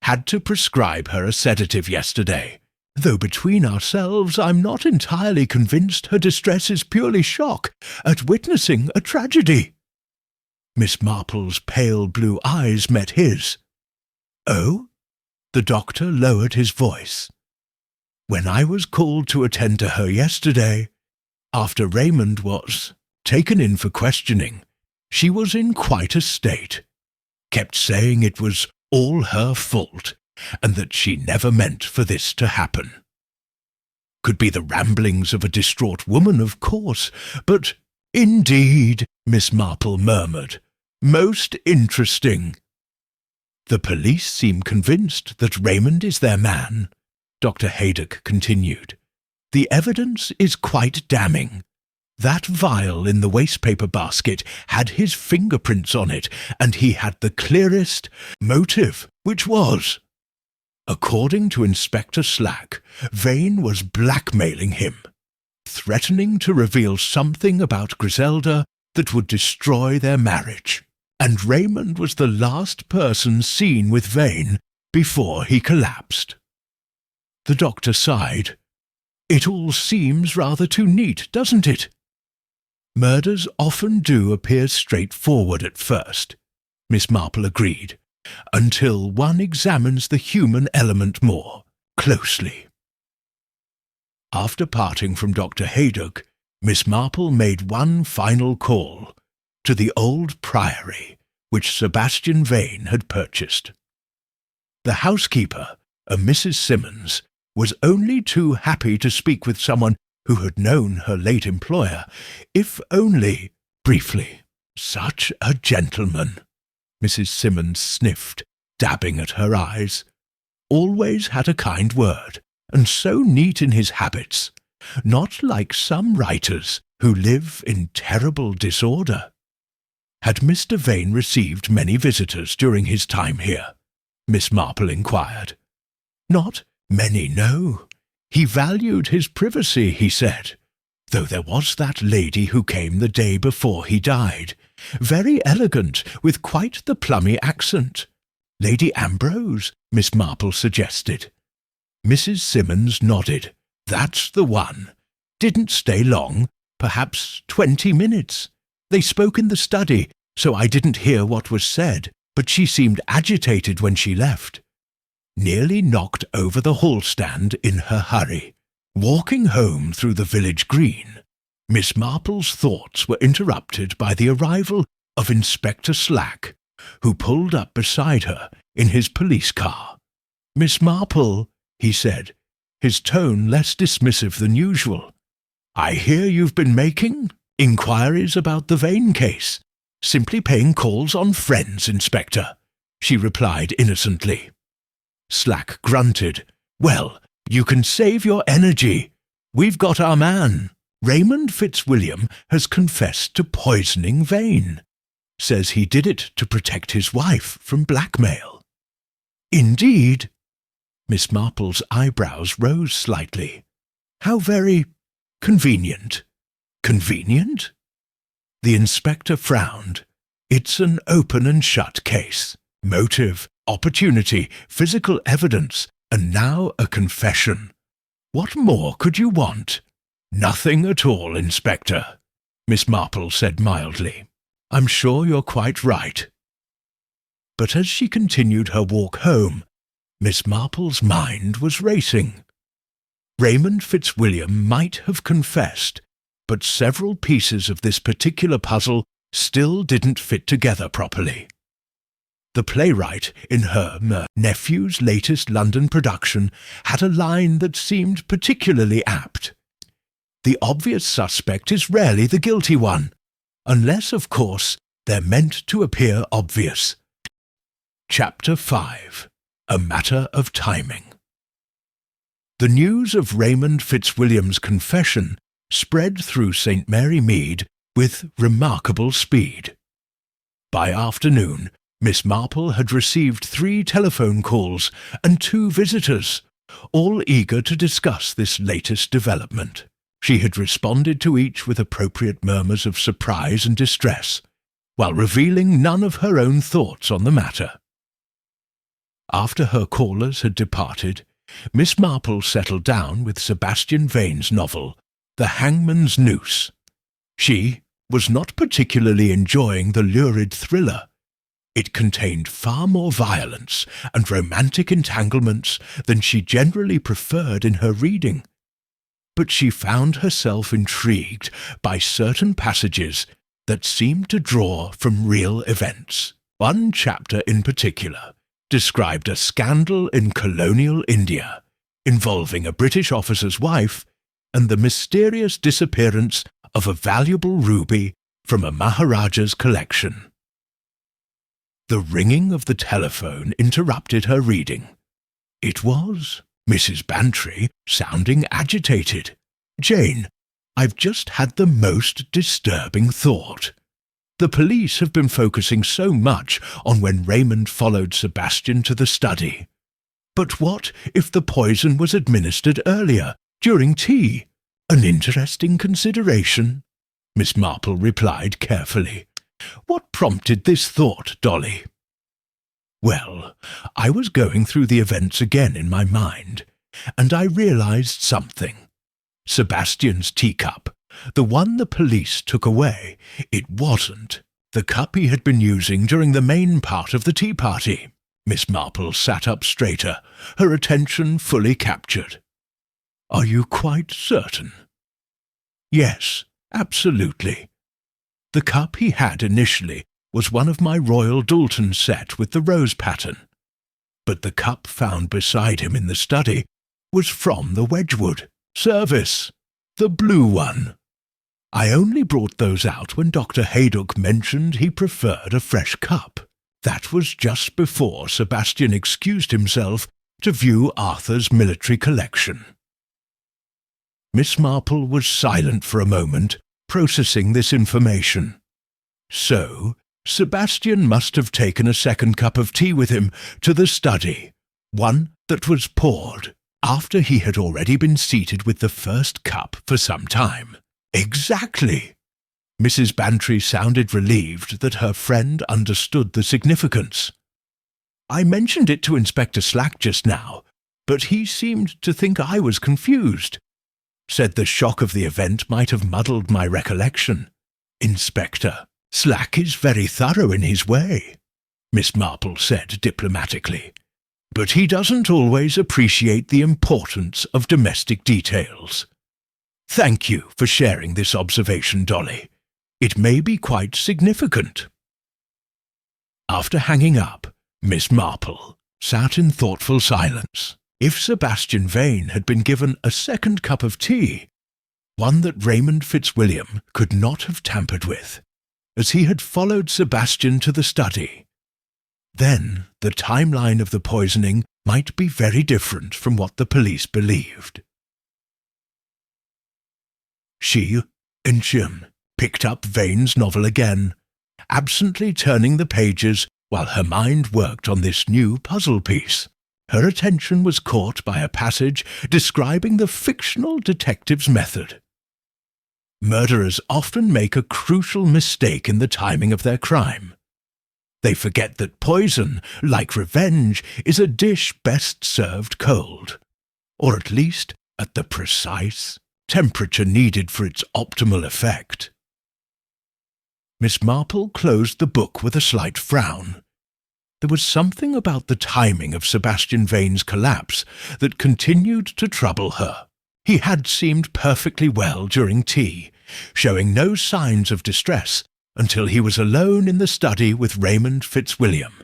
"Had to prescribe her a sedative yesterday, though between ourselves I'm not entirely convinced her distress is purely shock at witnessing a tragedy." Miss Marple's pale blue eyes met his. "Oh?" The doctor lowered his voice. "When I was called to attend to her yesterday, after Raymond was taken in for questioning, she was in quite a state. Kept saying it was all her fault, and that she never meant for this to happen. Could be the ramblings of a distraught woman, of course, but indeed," Miss Marple murmured, "most interesting." "The police seem convinced that Raymond is their man," Dr. Haydock continued. "The evidence is quite damning. That vial in the wastepaper basket had his fingerprints on it, and he had the clearest motive, which was, according to Inspector Slack, Vain was blackmailing him, threatening to reveal something about Griselda that would destroy their marriage, and Raymond was the last person seen with Vain before he collapsed." The doctor sighed. "It all seems rather too neat, doesn't it?" "Murders often do appear straightforward at first," Miss Marple agreed, "until one examines the human element more closely." After parting from Dr. Haydock, Miss Marple made one final call to the old priory which Sebastian Vain had purchased. The housekeeper, a Mrs. Simmons, was only too happy to speak with someone who had known her late employer, if only briefly. "Such a gentleman," Mrs. Simmons sniffed, dabbing at her eyes. "Always had a kind word, and so neat in his habits, not like some writers who live in terrible disorder." "Had Mr. Vain received many visitors during his time here?" Miss Marple inquired. "Not many, no. He valued his privacy, he said, though there was that lady who came the day before he died, very elegant, with quite the plummy accent. Lady Ambrose, Miss Marple suggested." Mrs. Simmons nodded. "That's the one. Didn't stay long, perhaps 20 minutes. They spoke in the study, so I didn't hear what was said, but she seemed agitated when she left. Nearly knocked over the hall stand in her hurry. Walking home through the village green, Miss Marple's thoughts were interrupted by the arrival of Inspector Slack, who pulled up beside her in his police car. "Miss Marple," he said, his tone less dismissive than usual, "I hear you've been making inquiries about the Vain case." "Simply paying calls on friends, Inspector," she replied innocently. Slack grunted. "Well, you can save your energy. We've got our man. Raymond Fitzwilliam has confessed to poisoning Vain. Says he did it to protect his wife from blackmail." "Indeed?" Miss Marple's eyebrows rose slightly. How very convenient. Convenient? The inspector frowned. It's an open and shut case. Motive, opportunity, physical evidence, and now a confession. What more could you want? Nothing at all, Inspector, Miss Marple said mildly. I'm sure you're quite right. But as she continued her walk home, Miss Marple's mind was racing. Raymond Fitzwilliam might have confessed, but several pieces of this particular puzzle still didn't fit together properly. The playwright, in her nephew's latest London production, had a line that seemed particularly apt. The obvious suspect is rarely the guilty one, unless, of course, they're meant to appear obvious. Chapter 5. A Matter of Timing. The news of Raymond Fitzwilliam's confession spread through St. Mary Mead with remarkable speed. By afternoon, Miss Marple had received 3 telephone calls and 2 visitors, all eager to discuss this latest development. She had responded to each with appropriate murmurs of surprise and distress, while revealing none of her own thoughts on the matter. After her callers had departed, Miss Marple settled down with Sebastian Vain's novel, The Hangman's Noose. She was not particularly enjoying the lurid thriller. It contained far more violence and romantic entanglements than she generally preferred in her reading. But she found herself intrigued by certain passages that seemed to draw from real events. One chapter in particular described a scandal in colonial India involving a British officer's wife and the mysterious disappearance of a valuable ruby from a Maharaja's collection. The ringing of the telephone interrupted her reading. It was Mrs. Bantry, sounding agitated. "Jane, I've just had the most disturbing thought. The police have been focusing so much on when Raymond followed Sebastian to the study. But what if the poison was administered earlier, during tea? An interesting consideration," Miss Marple replied carefully. "What prompted this thought, Dolly?" "Well, I was going through the events again in my mind, and I realized something. Sebastian's teacup, the one the police took away, it wasn't the cup he had been using during the main part of the tea party." Miss Marple sat up straighter, her attention fully captured. "Are you quite certain?" "Yes, absolutely. The cup he had initially was one of my Royal Doulton set with the rose pattern, but the cup found beside him in the study was from the Wedgwood service, the blue one. I only brought those out when Dr. Haydock mentioned he preferred a fresh cup. That was just before Sebastian excused himself to view Arthur's military collection." Miss Marple was silent for a moment, processing this information. So, Sebastian must have taken a second cup of tea with him to the study, one that was poured after he had already been seated with the first cup for some time. Exactly. Mrs. Bantry sounded relieved that her friend understood the significance. "I mentioned it to Inspector Slack just now, but he seemed to think I was confused. Said the shock of the event might have muddled my recollection. Inspector Slack is very thorough in his way," Miss Marple said diplomatically, "but he doesn't always appreciate the importance of domestic details. Thank you for sharing this observation, Dolly. It may be quite significant." After hanging up, Miss Marple sat in thoughtful silence. If Sebastian Vain had been given a second cup of tea, one that Raymond Fitzwilliam could not have tampered with, as he had followed Sebastian to the study, then the timeline of the poisoning might be very different from what the police believed. She, Inchim, picked up Vane's novel again, absently turning the pages while her mind worked on this new puzzle piece. her attention was caught by a passage describing the fictional detective's method. Murderers often make a crucial mistake in the timing of their crime. They forget that poison, like revenge, is a dish best served cold, or at least at the precise temperature needed for its optimal effect. Miss Marple closed the book with a slight frown. There was something about the timing of Sebastian Vain's collapse that continued to trouble her. He had seemed perfectly well during tea, showing no signs of distress until he was alone in the study with Raymond Fitzwilliam.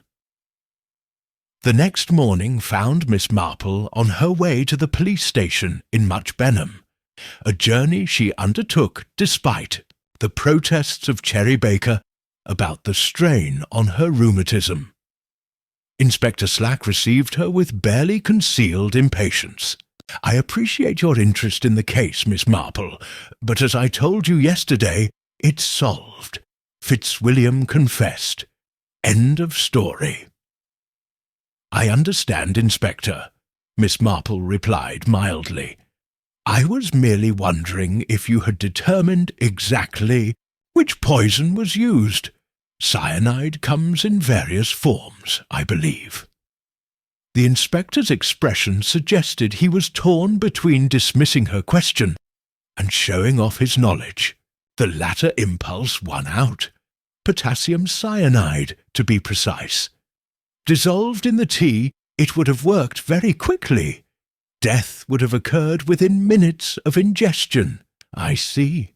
The next morning found Miss Marple on her way to the police station in Much Benham, a journey she undertook despite the protests of Cherry Baker about the strain on her rheumatism. Inspector Slack received her with barely concealed impatience. "I appreciate your interest in the case, Miss Marple, but as I told you yesterday, it's solved. Fitzwilliam confessed. End of story." "I understand, Inspector," Miss Marple replied mildly. "I was merely wondering if you had determined exactly which poison was used. Cyanide comes in various forms, I believe." The inspector's expression suggested he was torn between dismissing her question and showing off his knowledge. The latter impulse won out. Potassium cyanide, to be precise. Dissolved in the tea, it would have worked very quickly. Death would have occurred within minutes of ingestion. "I see,"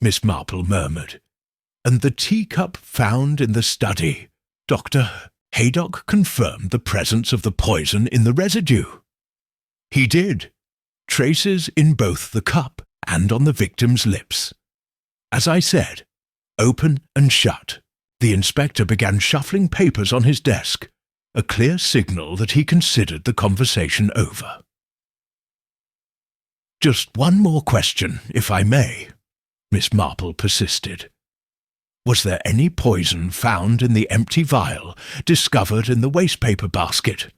Miss Marple murmured. "And the teacup found in the study. Dr. Haydock confirmed the presence of the poison in the residue." "He did. Traces in both the cup and on the victim's lips. As I said, open and shut." The inspector began shuffling papers on his desk, a clear signal that he considered the conversation over. "Just one more question, if I may," Miss Marple persisted. "Was there any poison found in the empty vial discovered in the wastepaper basket?"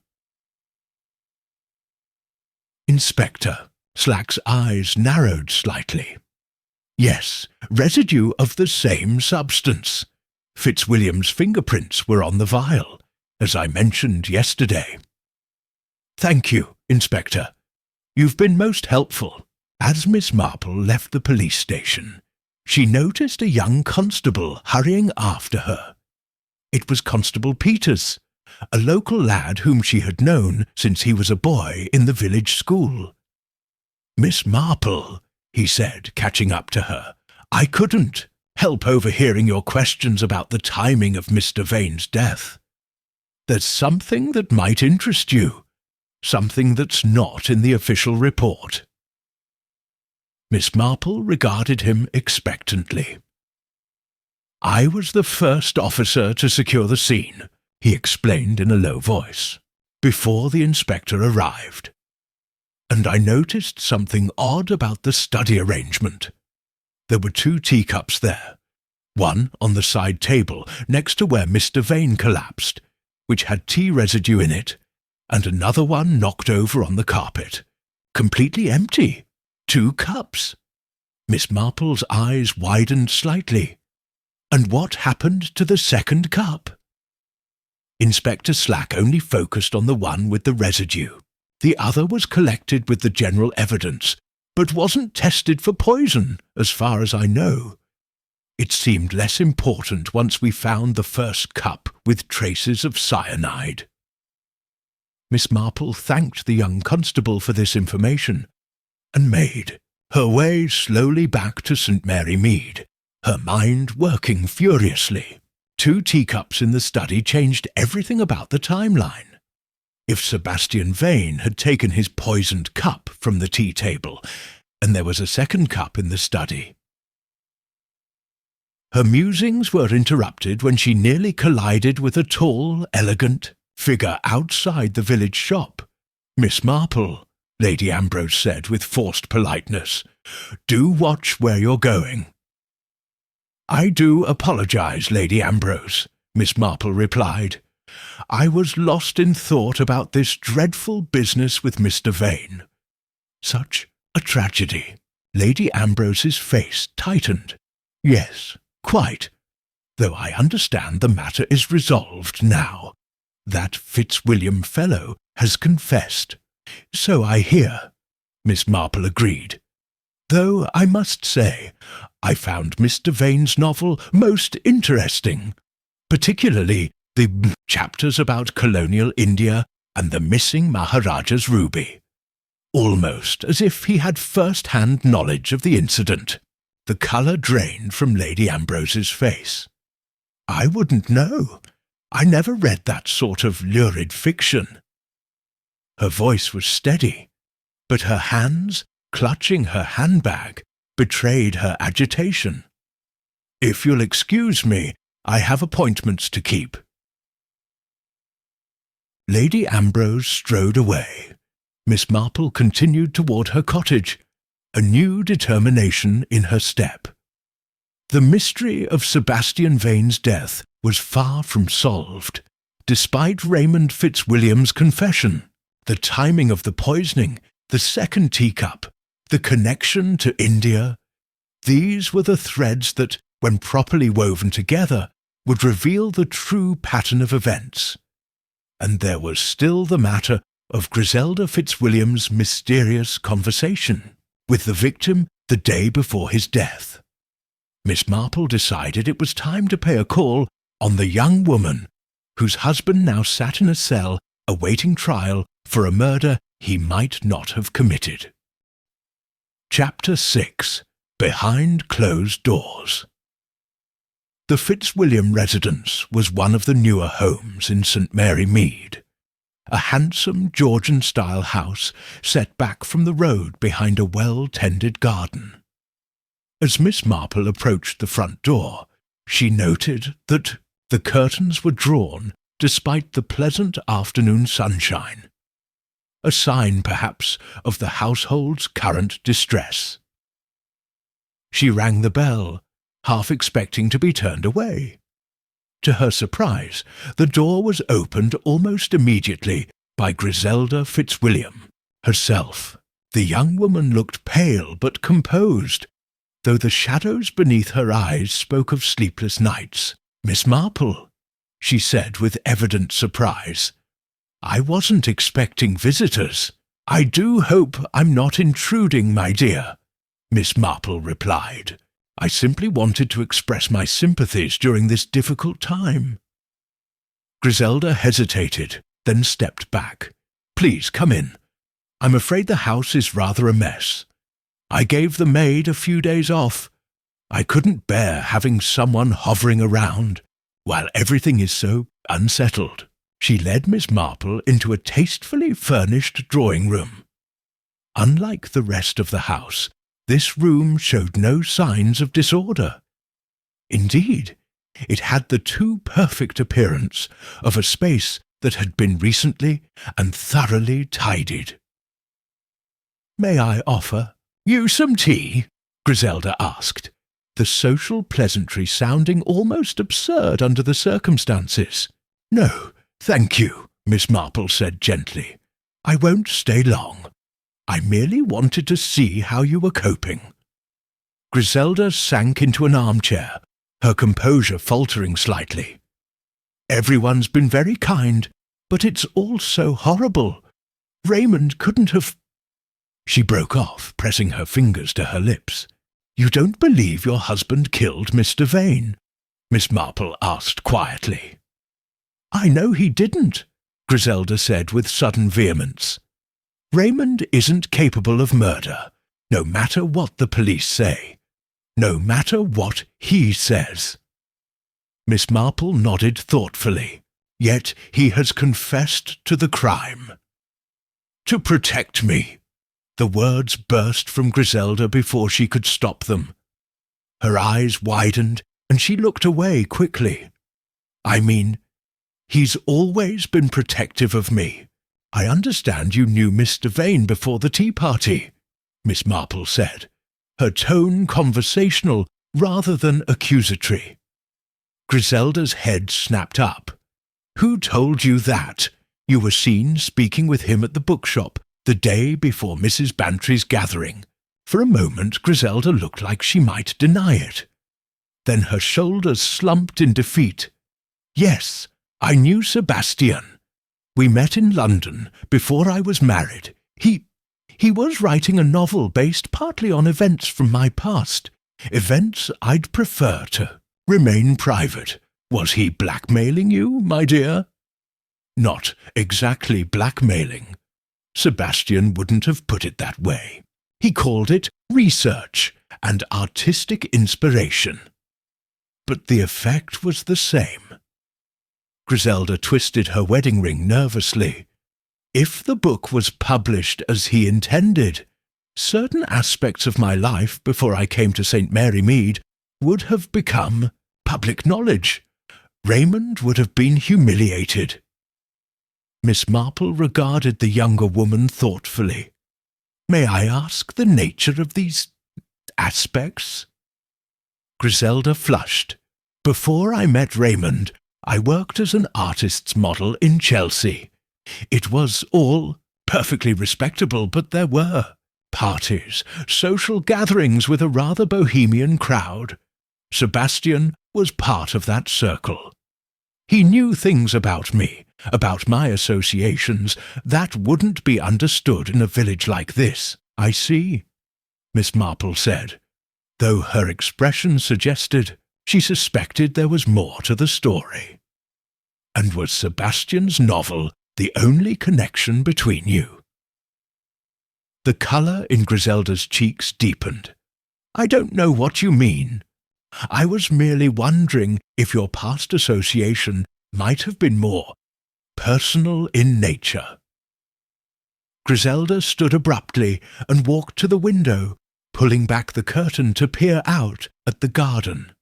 Inspector Slack's eyes narrowed slightly. "Yes, residue of the same substance. Fitzwilliam's fingerprints were on the vial, as I mentioned yesterday." "Thank you, Inspector. You've been most helpful." As Miss Marple left the police station, she noticed a young constable hurrying after her. It was Constable Peters, a local lad whom she had known since he was a boy in the village school. "Miss Marple," he said, catching up to her, "I couldn't help overhearing your questions about the timing of Mr. Vane's death. There's something that might interest you, something that's not in the official report." Miss Marple regarded him expectantly. "I was the first officer to secure the scene," he explained in a low voice, "before the inspector arrived. And I noticed something odd about the study arrangement. There were 2 teacups there, one on the side table next to where Mr. Vain collapsed, which had tea residue in it, and another one knocked over on the carpet, completely empty. 2 cups. Miss Marple's eyes widened slightly. "And what happened to the second cup?" Inspector Slack only focused on the one with the residue. The other was collected with the general evidence, but wasn't tested for poison, as far as I know. It seemed less important once we found the first cup with traces of cyanide. Miss Marple thanked the young constable for this information, and made her way slowly back to St. Mary Mead, her mind working furiously. 2 teacups in the study changed everything about the timeline. If Sebastian Vain had taken his poisoned cup from the tea table, and there was a second cup in the study. Her musings were interrupted when she nearly collided with a tall, elegant figure outside the village shop. "Miss Marple," Lady Ambrose said with forced politeness, "do watch where you're going." "I do apologize, Lady Ambrose," Miss Marple replied. I was lost in thought about this dreadful business with Mr. Vain. Such a tragedy. Lady Ambrose's face tightened. Yes, quite. Though I understand the matter is resolved now. That Fitzwilliam fellow has confessed. So I hear, Miss Marple agreed. Though I must say, I found Mr. Vane's novel most interesting, particularly the chapters about colonial India and the missing Maharaja's ruby. Almost as if he had first-hand knowledge of the incident. The colour drained from Lady Ambrose's face. I wouldn't know. I never read that sort of lurid fiction. Her voice was steady, but her hands, clutching her handbag, betrayed her agitation. If you'll excuse me, I have appointments to keep. Lady Ambrose strode away. Miss Marple continued toward her cottage, a new determination in her step. The mystery of Sebastian Vain's death was far from solved, despite Raymond Fitzwilliam's confession. The timing of the poisoning, the second teacup, the connection to India, these were the threads that, when properly woven together, would reveal the true pattern of events. And there was still the matter of Griselda Fitzwilliam's mysterious conversation with the victim the day before his death. Miss Marple decided it was time to pay a call on the young woman whose husband now sat in a cell awaiting trial for a murder he might not have committed. Chapter 6. Behind Closed Doors. The Fitzwilliam residence was one of the newer homes in St. Mary Mead, a handsome Georgian-style house set back from the road behind a well-tended garden. As Miss Marple approached the front door, she noted that the curtains were drawn despite the pleasant afternoon sunshine, a sign perhaps of the household's current distress. She rang the bell, half expecting to be turned away. To her surprise, the door was opened almost immediately by Griselda Fitzwilliam herself. The young woman looked pale but composed, though the shadows beneath her eyes spoke of sleepless nights. "Miss Marple," she said with evident surprise. "I wasn't expecting visitors." "I do hope I'm not intruding, my dear," Miss Marple replied. "I simply wanted to express my sympathies during this difficult time." Griselda hesitated, then stepped back. "Please come in. I'm afraid the house is rather a mess. I gave the maid a few days off. I couldn't bear having someone hovering around while everything is so unsettled." She led Miss Marple into a tastefully furnished drawing-room. Unlike the rest of the house, this room showed no signs of disorder. Indeed, it had the too perfect appearance of a space that had been recently and thoroughly tidied. "May I offer you some tea?" Griselda asked, the social pleasantry sounding almost absurd under the circumstances. "No, thank you," Miss Marple said gently. "I won't stay long. I merely wanted to see how you were coping." Griselda sank into an armchair, her composure faltering slightly. "Everyone's been very kind, but it's all so horrible. Raymond couldn't have—" She broke off, pressing her fingers to her lips. "You don't believe your husband killed Mr. Vain?" Miss Marple asked quietly. "I know he didn't," Griselda said with sudden vehemence. "Raymond isn't capable of murder, no matter what the police say, no matter what he says." Miss Marple nodded thoughtfully. "Yet he has confessed to the crime." "To protect me." The words burst from Griselda before she could stop them. Her eyes widened, and she looked away quickly. "I mean, he's always been protective of me. I understand you knew Mr. Vain before the tea party," Miss Marple said, her tone conversational rather than accusatory. Griselda's head snapped up. Who told you that? You were seen speaking with him at the bookshop the day before Mrs. Bantry's gathering. For a moment Griselda looked like she might deny it. Then her shoulders slumped in defeat. Yes, I knew Sebastian. We met in London before I was married. He was writing a novel based partly on events from my past, events I'd prefer to remain private. Was he blackmailing you, my dear? Not exactly blackmailing. Sebastian wouldn't have put it that way. He called it research and artistic inspiration. But the effect was the same. Griselda twisted her wedding ring nervously. If the book was published as he intended, certain aspects of my life before I came to St. Mary Mead would have become public knowledge. Raymond would have been humiliated. Miss Marple regarded the younger woman thoughtfully. May I ask the nature of these aspects? Griselda flushed. Before I met Raymond, I worked as an artist's model in Chelsea. It was all perfectly respectable, but there were parties, social gatherings with a rather bohemian crowd. Sebastian was part of that circle. He knew things about me, about my associations, that wouldn't be understood in a village like this. I see, Miss Marple said, though her expression suggested she suspected there was more to the story. And was Sebastian's novel the only connection between you? The colour in Griselda's cheeks deepened. I don't know what you mean. I was merely wondering if your past association might have been more personal in nature. Griselda stood abruptly and walked to the window, pulling back the curtain to peer out at the garden.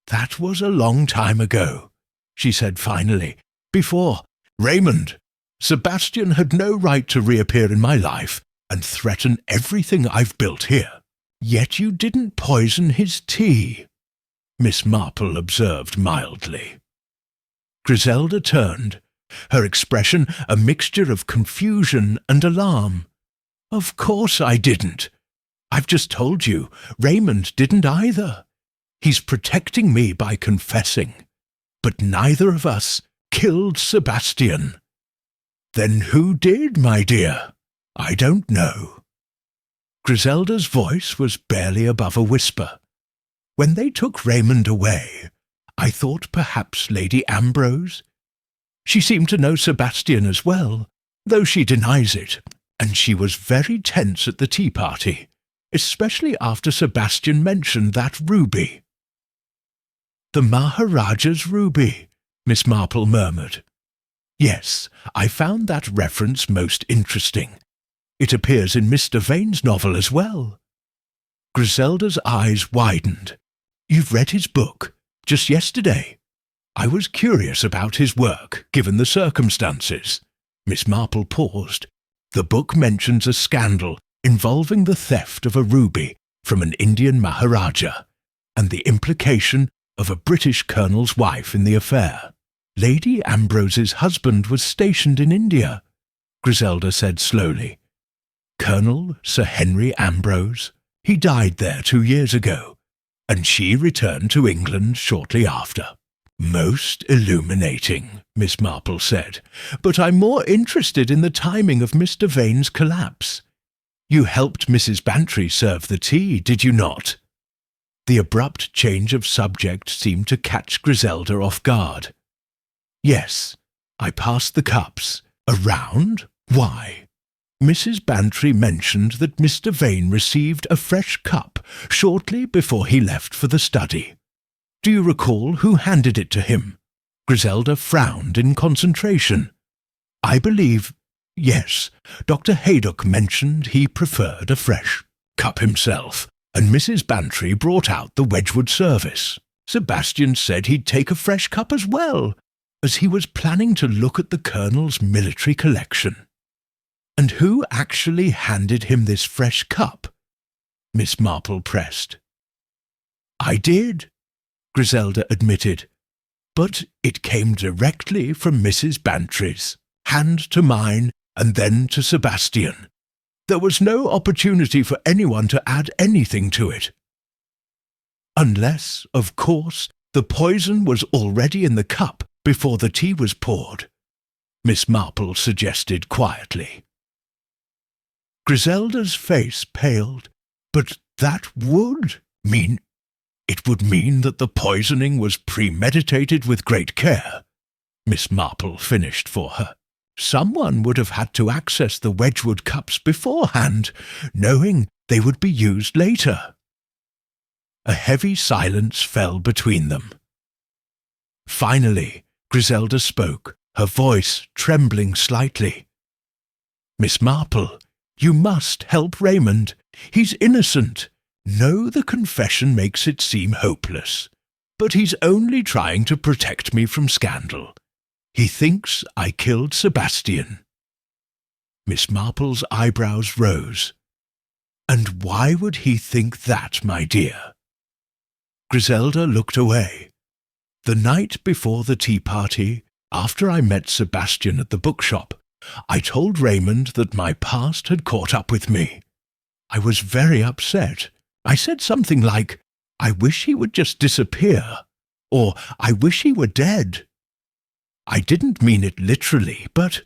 That was a long time ago, she said finally. Before Raymond, Sebastian had no right to reappear in my life and threaten everything I've built here. Yet you didn't poison his tea, Miss Marple observed mildly. Griselda turned, her expression a mixture of confusion and alarm. Of course I didn't. I've just told you, Raymond didn't either. He's protecting me by confessing. But neither of us killed Sebastian. Then who did, my dear? I don't know. Griselda's voice was barely above a whisper. When they took Raymond away, I thought perhaps Lady Ambrose. She seemed to know Sebastian as well, though she denies it, and she was very tense at the tea party, especially after Sebastian mentioned that ruby. The Maharaja's ruby, Miss Marple murmured. Yes, I found that reference most interesting. It appears in Mr. Vain's novel as well. Griselda's eyes widened. You've read his book, just yesterday. I was curious about his work, given the circumstances. Miss Marple paused. The book mentions a scandal involving the theft of a ruby from an Indian Maharaja, and the implication of a British colonel's wife in the affair. Lady Ambrose's husband was stationed in India, Griselda said slowly. Colonel Sir Henry Ambrose. He died there 2 years ago, and she returned to England shortly after. Most illuminating, Miss Marple said, but I'm more interested in the timing of Mr. Vane's collapse. You helped Mrs. Bantry serve the tea, did you not? The abrupt change of subject seemed to catch Griselda off guard. Yes, I passed the cups. Around? Why? Mrs. Bantry mentioned that Mr. Vain received a fresh cup shortly before he left for the study. Do you recall who handed it to him? Griselda frowned in concentration. I believe, yes, Dr. Haydock mentioned he preferred a fresh cup himself, and Mrs. Bantry brought out the Wedgwood service. Sebastian said he'd take a fresh cup as well, as he was planning to look at the Colonel's military collection. And who actually handed him this fresh cup? Miss Marple pressed. I did, Griselda admitted. but it came directly from Mrs. Bantry's, hand to mine and then to Sebastian. There was no opportunity for anyone to add anything to it. Unless, of course, the poison was already in the cup before the tea was poured, Miss Marple suggested quietly. Griselda's face paled, but that would mean... It would mean that the poisoning was premeditated with great care, Miss Marple finished for her. Someone would have had to access the Wedgwood cups beforehand, knowing they would be used later. A heavy silence fell between them. Finally, Griselda spoke, her voice trembling slightly. "Miss Marple, you must help Raymond. He's innocent. No, the confession makes it seem hopeless, but he's only trying to protect me from scandal. He thinks I killed Sebastian." Miss Marple's eyebrows rose. "And why would he think that, my dear?" Griselda looked away. "The night before the tea party, after I met Sebastian at the bookshop, I told Raymond that my past had caught up with me. I was very upset. I said something like, 'I wish he would just disappear,' or 'I wish he were dead.' I didn't mean it literally, but—"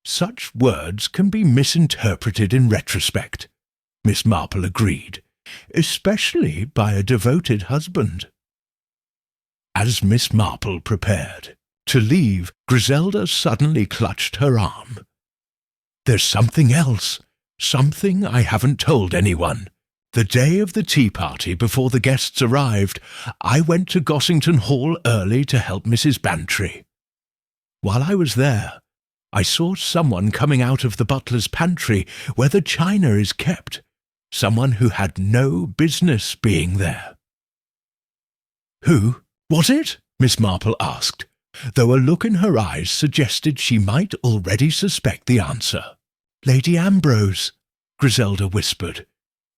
"Such words can be misinterpreted in retrospect," Miss Marple agreed, "especially by a devoted husband." As Miss Marple prepared to leave, Griselda suddenly clutched her arm. "There's something else, something I haven't told anyone. The day of the tea party, before the guests arrived, I went to Gossington Hall early to help Mrs. Bantry. While I was there, I saw someone coming out of the butler's pantry where the china is kept, someone who had no business being there." "Who was it?" Miss Marple asked, though a look in her eyes suggested she might already suspect the answer. "Lady Ambrose," Griselda whispered.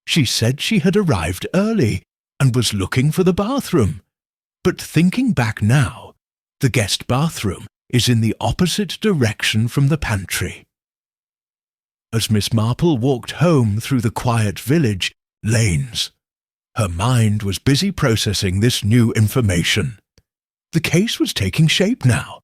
"She said she had arrived early and was looking for the bathroom. But thinking back now, the guest bathroom is in the opposite direction from the pantry." As Miss Marple walked home through the quiet village lanes, her mind was busy processing this new information. The case was taking shape now.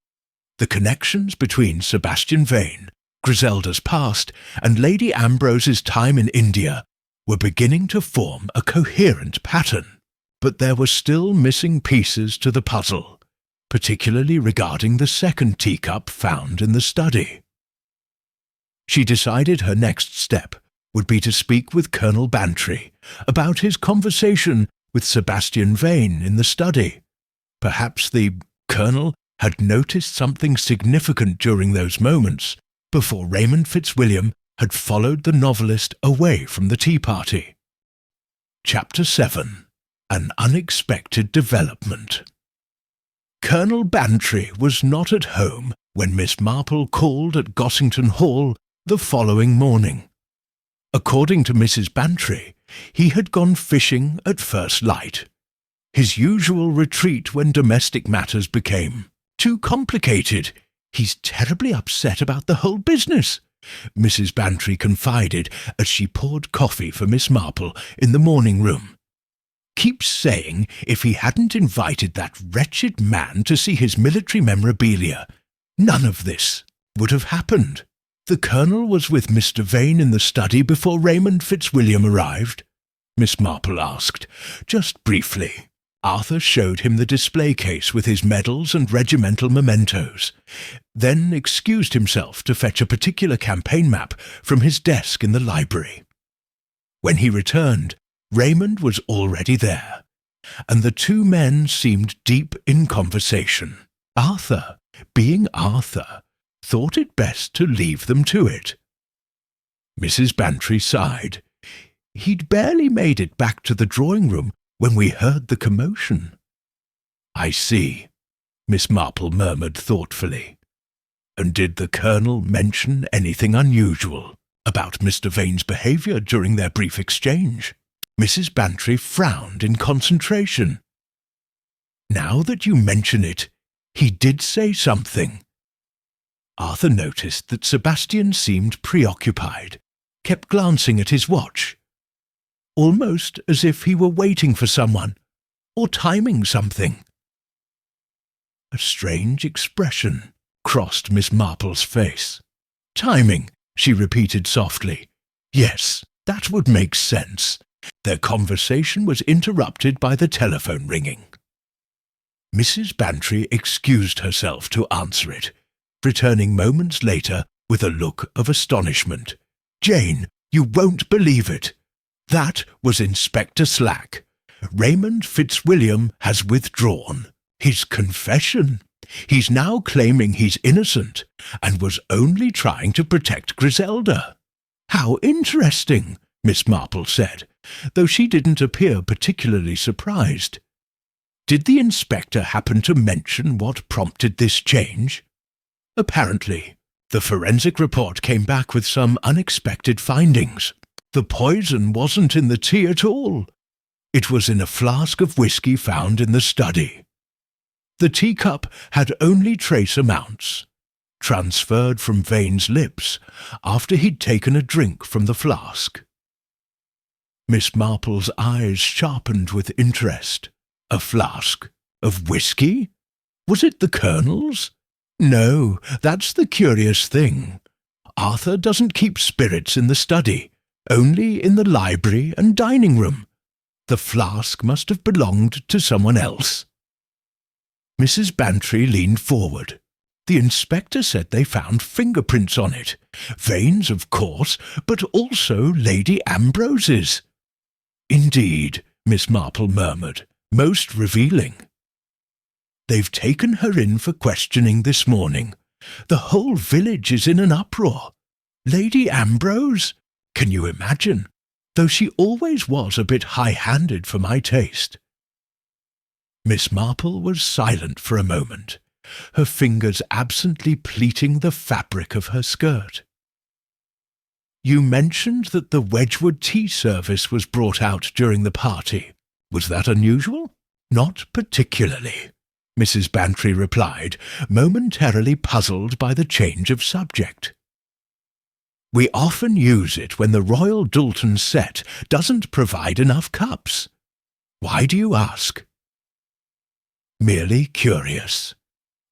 The connections between Sebastian Vain, Griselda's past, and Lady Ambrose's time in India were beginning to form a coherent pattern, but there were still missing pieces to the puzzle, particularly regarding the second teacup found in the study. She decided her next step would be to speak with Colonel Bantry about his conversation with Sebastian Vain in the study. Perhaps the Colonel had noticed something significant during those moments before Raymond Fitzwilliam had followed the novelist away from the tea party. Chapter 7. An Unexpected Development. Colonel Bantry was not at home when Miss Marple called at Gossington Hall the following morning. According to Mrs. Bantry, he had gone fishing at first light, his usual retreat when domestic matters became too complicated. "He's terribly upset about the whole business," Mrs. Bantry confided as she poured coffee for Miss Marple in the morning room. "Keeps saying if he hadn't invited that wretched man to see his military memorabilia, none of this would have happened." "The Colonel was with Mr. Vain in the study before Raymond Fitzwilliam arrived?" Miss Marple asked, just briefly. Arthur showed him the display case with his medals and regimental mementos, then excused himself to fetch a particular campaign map from his desk in the library. When he returned, Raymond was already there, and the two men seemed deep in conversation. Arthur, being Arthur, thought it best to leave them to it. Mrs. Bantry sighed. "He'd barely made it back to the drawing-room when we heard the commotion." "I see," Miss Marple murmured thoughtfully. "And did the Colonel mention anything unusual about Mr. Vane's behaviour during their brief exchange?" Mrs. Bantry frowned in concentration. Now that you mention it, he did say something. Arthur noticed that Sebastian seemed preoccupied, kept glancing at his watch, almost as if he were waiting for someone, or timing something. A strange expression crossed Miss Marple's face. Timing, she repeated softly. Yes, that would make sense. Their conversation was interrupted by the telephone ringing. Mrs. Bantry excused herself to answer it, returning moments later with a look of astonishment. Jane, you won't believe it. That was Inspector Slack. Raymond Fitzwilliam has withdrawn. His confession. He's now claiming he's innocent and was only trying to protect Griselda. How interesting, Miss Marple said, though she didn't appear particularly surprised. Did the inspector happen to mention what prompted this change? Apparently, the forensic report came back with some unexpected findings. The poison wasn't in the tea at all. It was in a flask of whiskey found in the study. The teacup had only trace amounts, transferred from Vain's lips after he'd taken a drink from the flask. Miss Marple's eyes sharpened with interest. A flask of whiskey? Was it the Colonel's? No, that's the curious thing. Arthur doesn't keep spirits in the study, only in the library and dining room. The flask must have belonged to someone else. Mrs. Bantry leaned forward. The inspector said they found fingerprints on it. Vain's, of course, but also Lady Ambrose's. Indeed, Miss Marple murmured, most revealing. They've taken her in for questioning this morning. The whole village is in an uproar. Lady Ambrose? Can you imagine? Though she always was a bit high-handed for my taste. Miss Marple was silent for a moment, her fingers absently pleating the fabric of her skirt. You mentioned that the Wedgwood tea service was brought out during the party. Was that unusual? Not particularly, Mrs. Bantry replied, momentarily puzzled by the change of subject. We often use it when the Royal Doulton set doesn't provide enough cups. Why do you ask? Merely curious.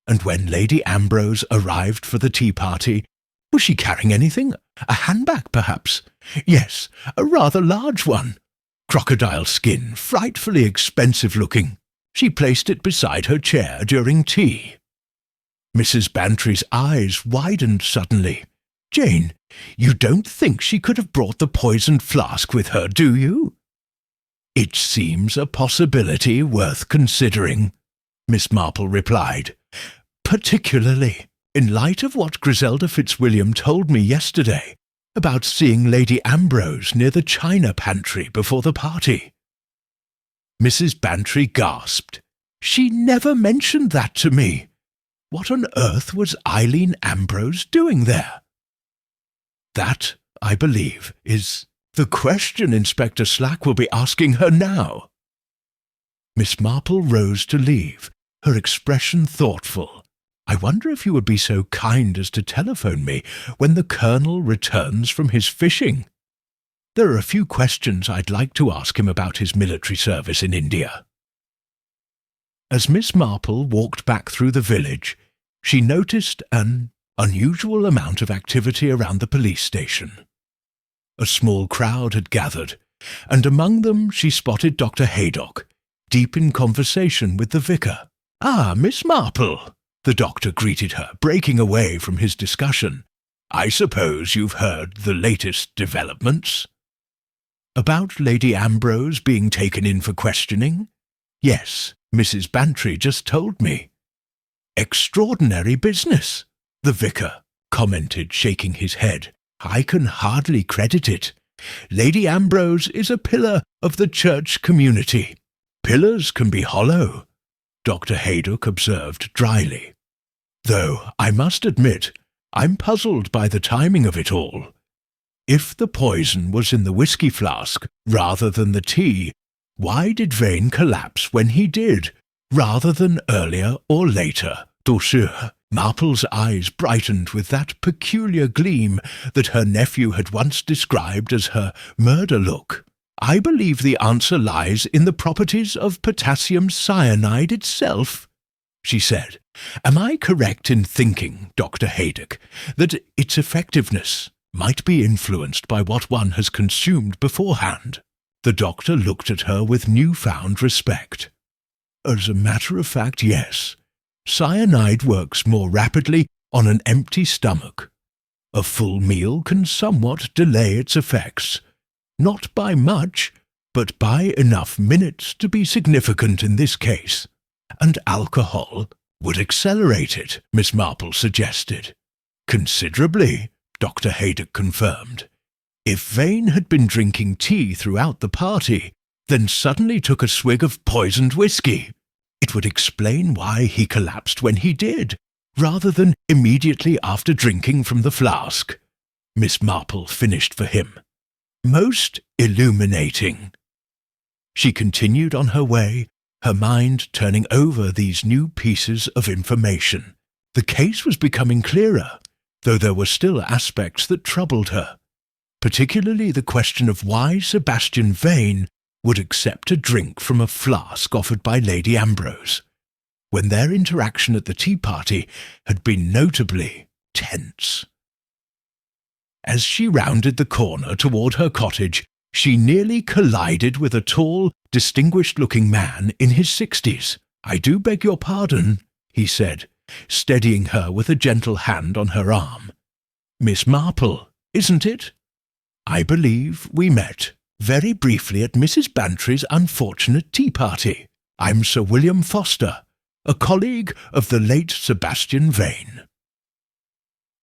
And when Lady Ambrose arrived for the tea party, was she carrying anything? A handbag, perhaps? Yes, a rather large one. Crocodile skin, frightfully expensive-looking. She placed it beside her chair during tea. Mrs. Bantry's eyes widened suddenly. Jane, you don't think she could have brought the poisoned flask with her, do you? It seems a possibility worth considering, Miss Marple replied, particularly in light of what Griselda Fitzwilliam told me yesterday about seeing Lady Ambrose near the china pantry before the party. Mrs. Bantry gasped. She never mentioned that to me. What on earth was Eileen Ambrose doing there? That, I believe, is the question Inspector Slack will be asking her now. Miss Marple rose to leave, her expression thoughtful. I wonder if you would be so kind as to telephone me when the Colonel returns from his fishing. There are a few questions I'd like to ask him about his military service in India. As Miss Marple walked back through the village, she noticed an unusual amount of activity around the police station. A small crowd had gathered, and among them she spotted Dr. Haydock, deep in conversation with the vicar. "Ah, Miss Marple," the doctor greeted her, breaking away from his discussion. "I suppose you've heard the latest developments?" "About Lady Ambrose being taken in for questioning? Yes, Mrs. Bantry just told me." "Extraordinary business," the vicar commented, shaking his head. "I can hardly credit it. Lady Ambrose is a pillar of the church community. Pillars can be hollow," Dr. Haydock observed dryly. "Though, I must admit, I'm puzzled by the timing of it all. If the poison was in the whiskey flask rather than the tea, why did Vain collapse when he did? rather than earlier or later. Douceur. Marple's eyes brightened with that peculiar gleam that her nephew had once described as her murder look. I believe the answer lies in the properties of potassium cyanide itself, she said. Am I correct in thinking, Dr. Haydock, that its effectiveness might be influenced by what one has consumed beforehand? The doctor looked at her with newfound respect. As a matter of fact, yes. Cyanide works more rapidly on an empty stomach. A full meal can somewhat delay its effects. Not by much, but by enough minutes to be significant in this case. And alcohol would accelerate it, Miss Marple suggested. Considerably, Dr. Haydock confirmed. If Vain had been drinking tea throughout the party, then suddenly took a swig of poisoned whiskey, it would explain why he collapsed when he did, rather than immediately after drinking from the flask. Miss Marple finished for him. Most illuminating. She continued on her way, her mind turning over these new pieces of information. The case was becoming clearer, though there were still aspects that troubled her, particularly the question of why Sebastian Vain would accept a drink from a flask offered by Lady Ambrose, when their interaction at the tea party had been notably tense. As she rounded the corner toward her cottage, she nearly collided with a tall, distinguished-looking man in his 60s. "I do beg your pardon," he said, steadying her with a gentle hand on her arm. "Miss Marple, isn't it? I believe we met very briefly at Mrs. Bantry's unfortunate tea party. I'm Sir William Foster, a colleague of the late Sebastian Vain."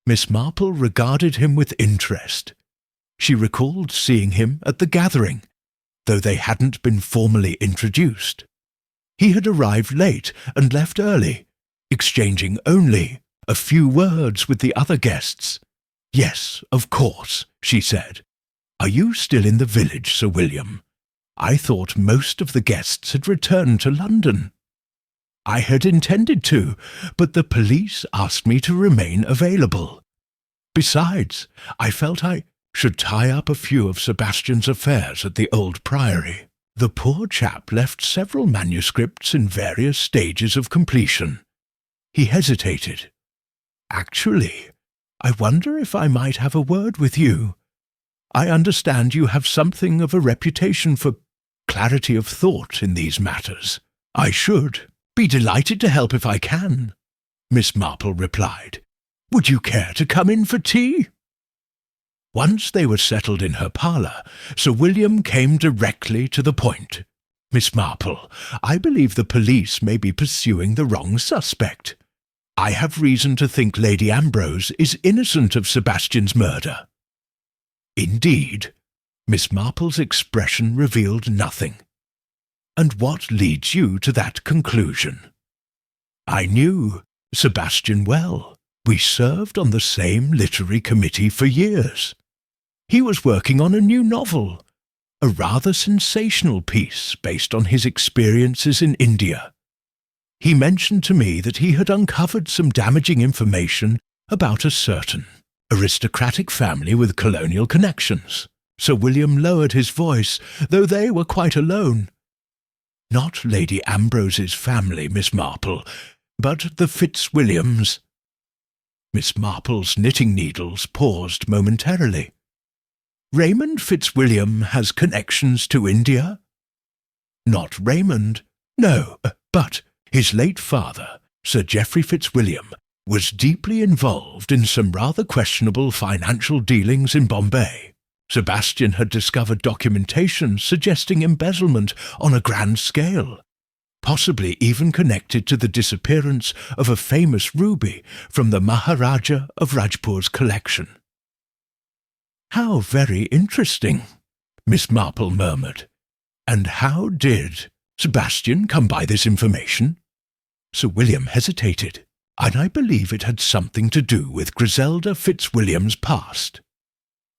Miss Marple regarded him with interest. She recalled seeing him at the gathering, though they hadn't been formally introduced. He had arrived late and left early, exchanging only a few words with the other guests. "Yes, of course," she said. "Are you still in the village, Sir William? I thought most of the guests had returned to London." "I had intended to, but the police asked me to remain available. Besides, I felt I should tie up a few of Sebastian's affairs at the old priory. The poor chap left several manuscripts in various stages of completion." He hesitated. "Actually, I wonder if I might have a word with you. I understand you have something of a reputation for clarity of thought in these matters." "I should be delighted to help if I can," Miss Marple replied. "Would you care to come in for tea?" Once they were settled in her parlour, Sir William came directly to the point. "Miss Marple, I believe the police may be pursuing the wrong suspect. I have reason to think Lady Ambrose is innocent of Sebastian's murder." "Indeed?" Miss Marple's expression revealed nothing. "And what leads you to that conclusion?" "I knew Sebastian well. We served on the same literary committee for years. He was working on a new novel, a rather sensational piece based on his experiences in India. He mentioned to me that he had uncovered some damaging information about a certain aristocratic family with colonial connections." Sir William lowered his voice, though they were quite alone. "Not Lady Ambrose's family, Miss Marple, but the Fitzwilliams." Miss Marple's knitting needles paused momentarily. "Raymond Fitzwilliam has connections to India?" "Not Raymond, no, but his late father, Sir Geoffrey Fitzwilliam, was deeply involved in some rather questionable financial dealings in Bombay. Sebastian had discovered documentation suggesting embezzlement on a grand scale, possibly even connected to the disappearance of a famous ruby from the Maharaja of Rajpur's collection." "How very interesting," Miss Marple murmured. "And how did Sebastian come by this information?" Sir William hesitated, and I believe it had something to do with Griselda Fitzwilliam's past.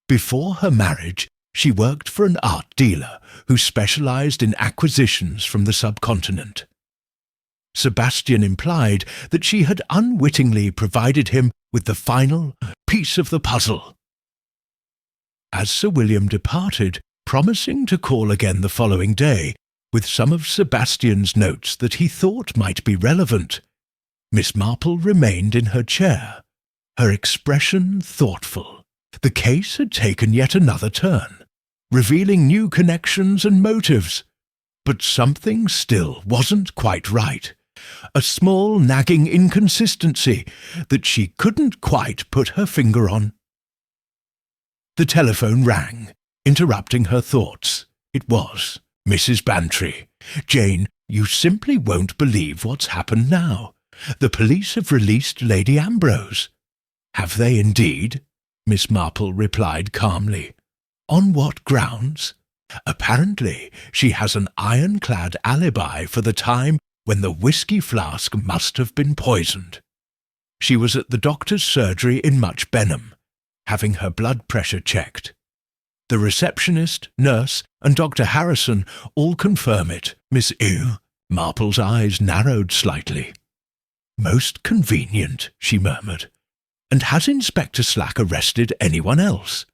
Before her marriage, she worked for an art dealer who specialized in acquisitions from the subcontinent. Sebastian implied that she had unwittingly provided him with the final piece of the puzzle. As Sir William departed, promising to call again the following day with some of Sebastian's notes that he thought might be relevant, Miss Marple remained in her chair, her expression thoughtful. The case had taken yet another turn, revealing new connections and motives, but something still wasn't quite right. A small nagging inconsistency that she couldn't quite put her finger on. The telephone rang, interrupting her thoughts. It was Mrs. Bantry. "Jane, you simply won't believe what's happened now. The police have released Lady Ambrose." "Have they indeed?" Miss Marple replied calmly. "On what grounds?" "Apparently she has an ironclad alibi for the time when the whisky flask must have been poisoned. She was at the doctor's surgery in Much Benham, having her blood pressure checked. The receptionist, nurse, and Dr. Harrison all confirm it, Miss Ew." Marple's eyes narrowed slightly. "Most convenient," she murmured. "And has Inspector Slack arrested anyone else?"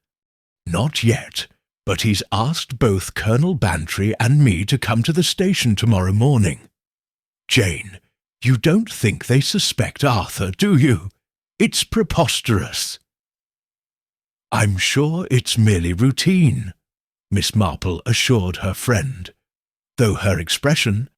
"Not yet, but he's asked both Colonel Bantry and me to come to the station tomorrow morning. Jane, you don't think they suspect Arthur, do you? It's preposterous." "I'm sure it's merely routine," Miss Marple assured her friend, though her expression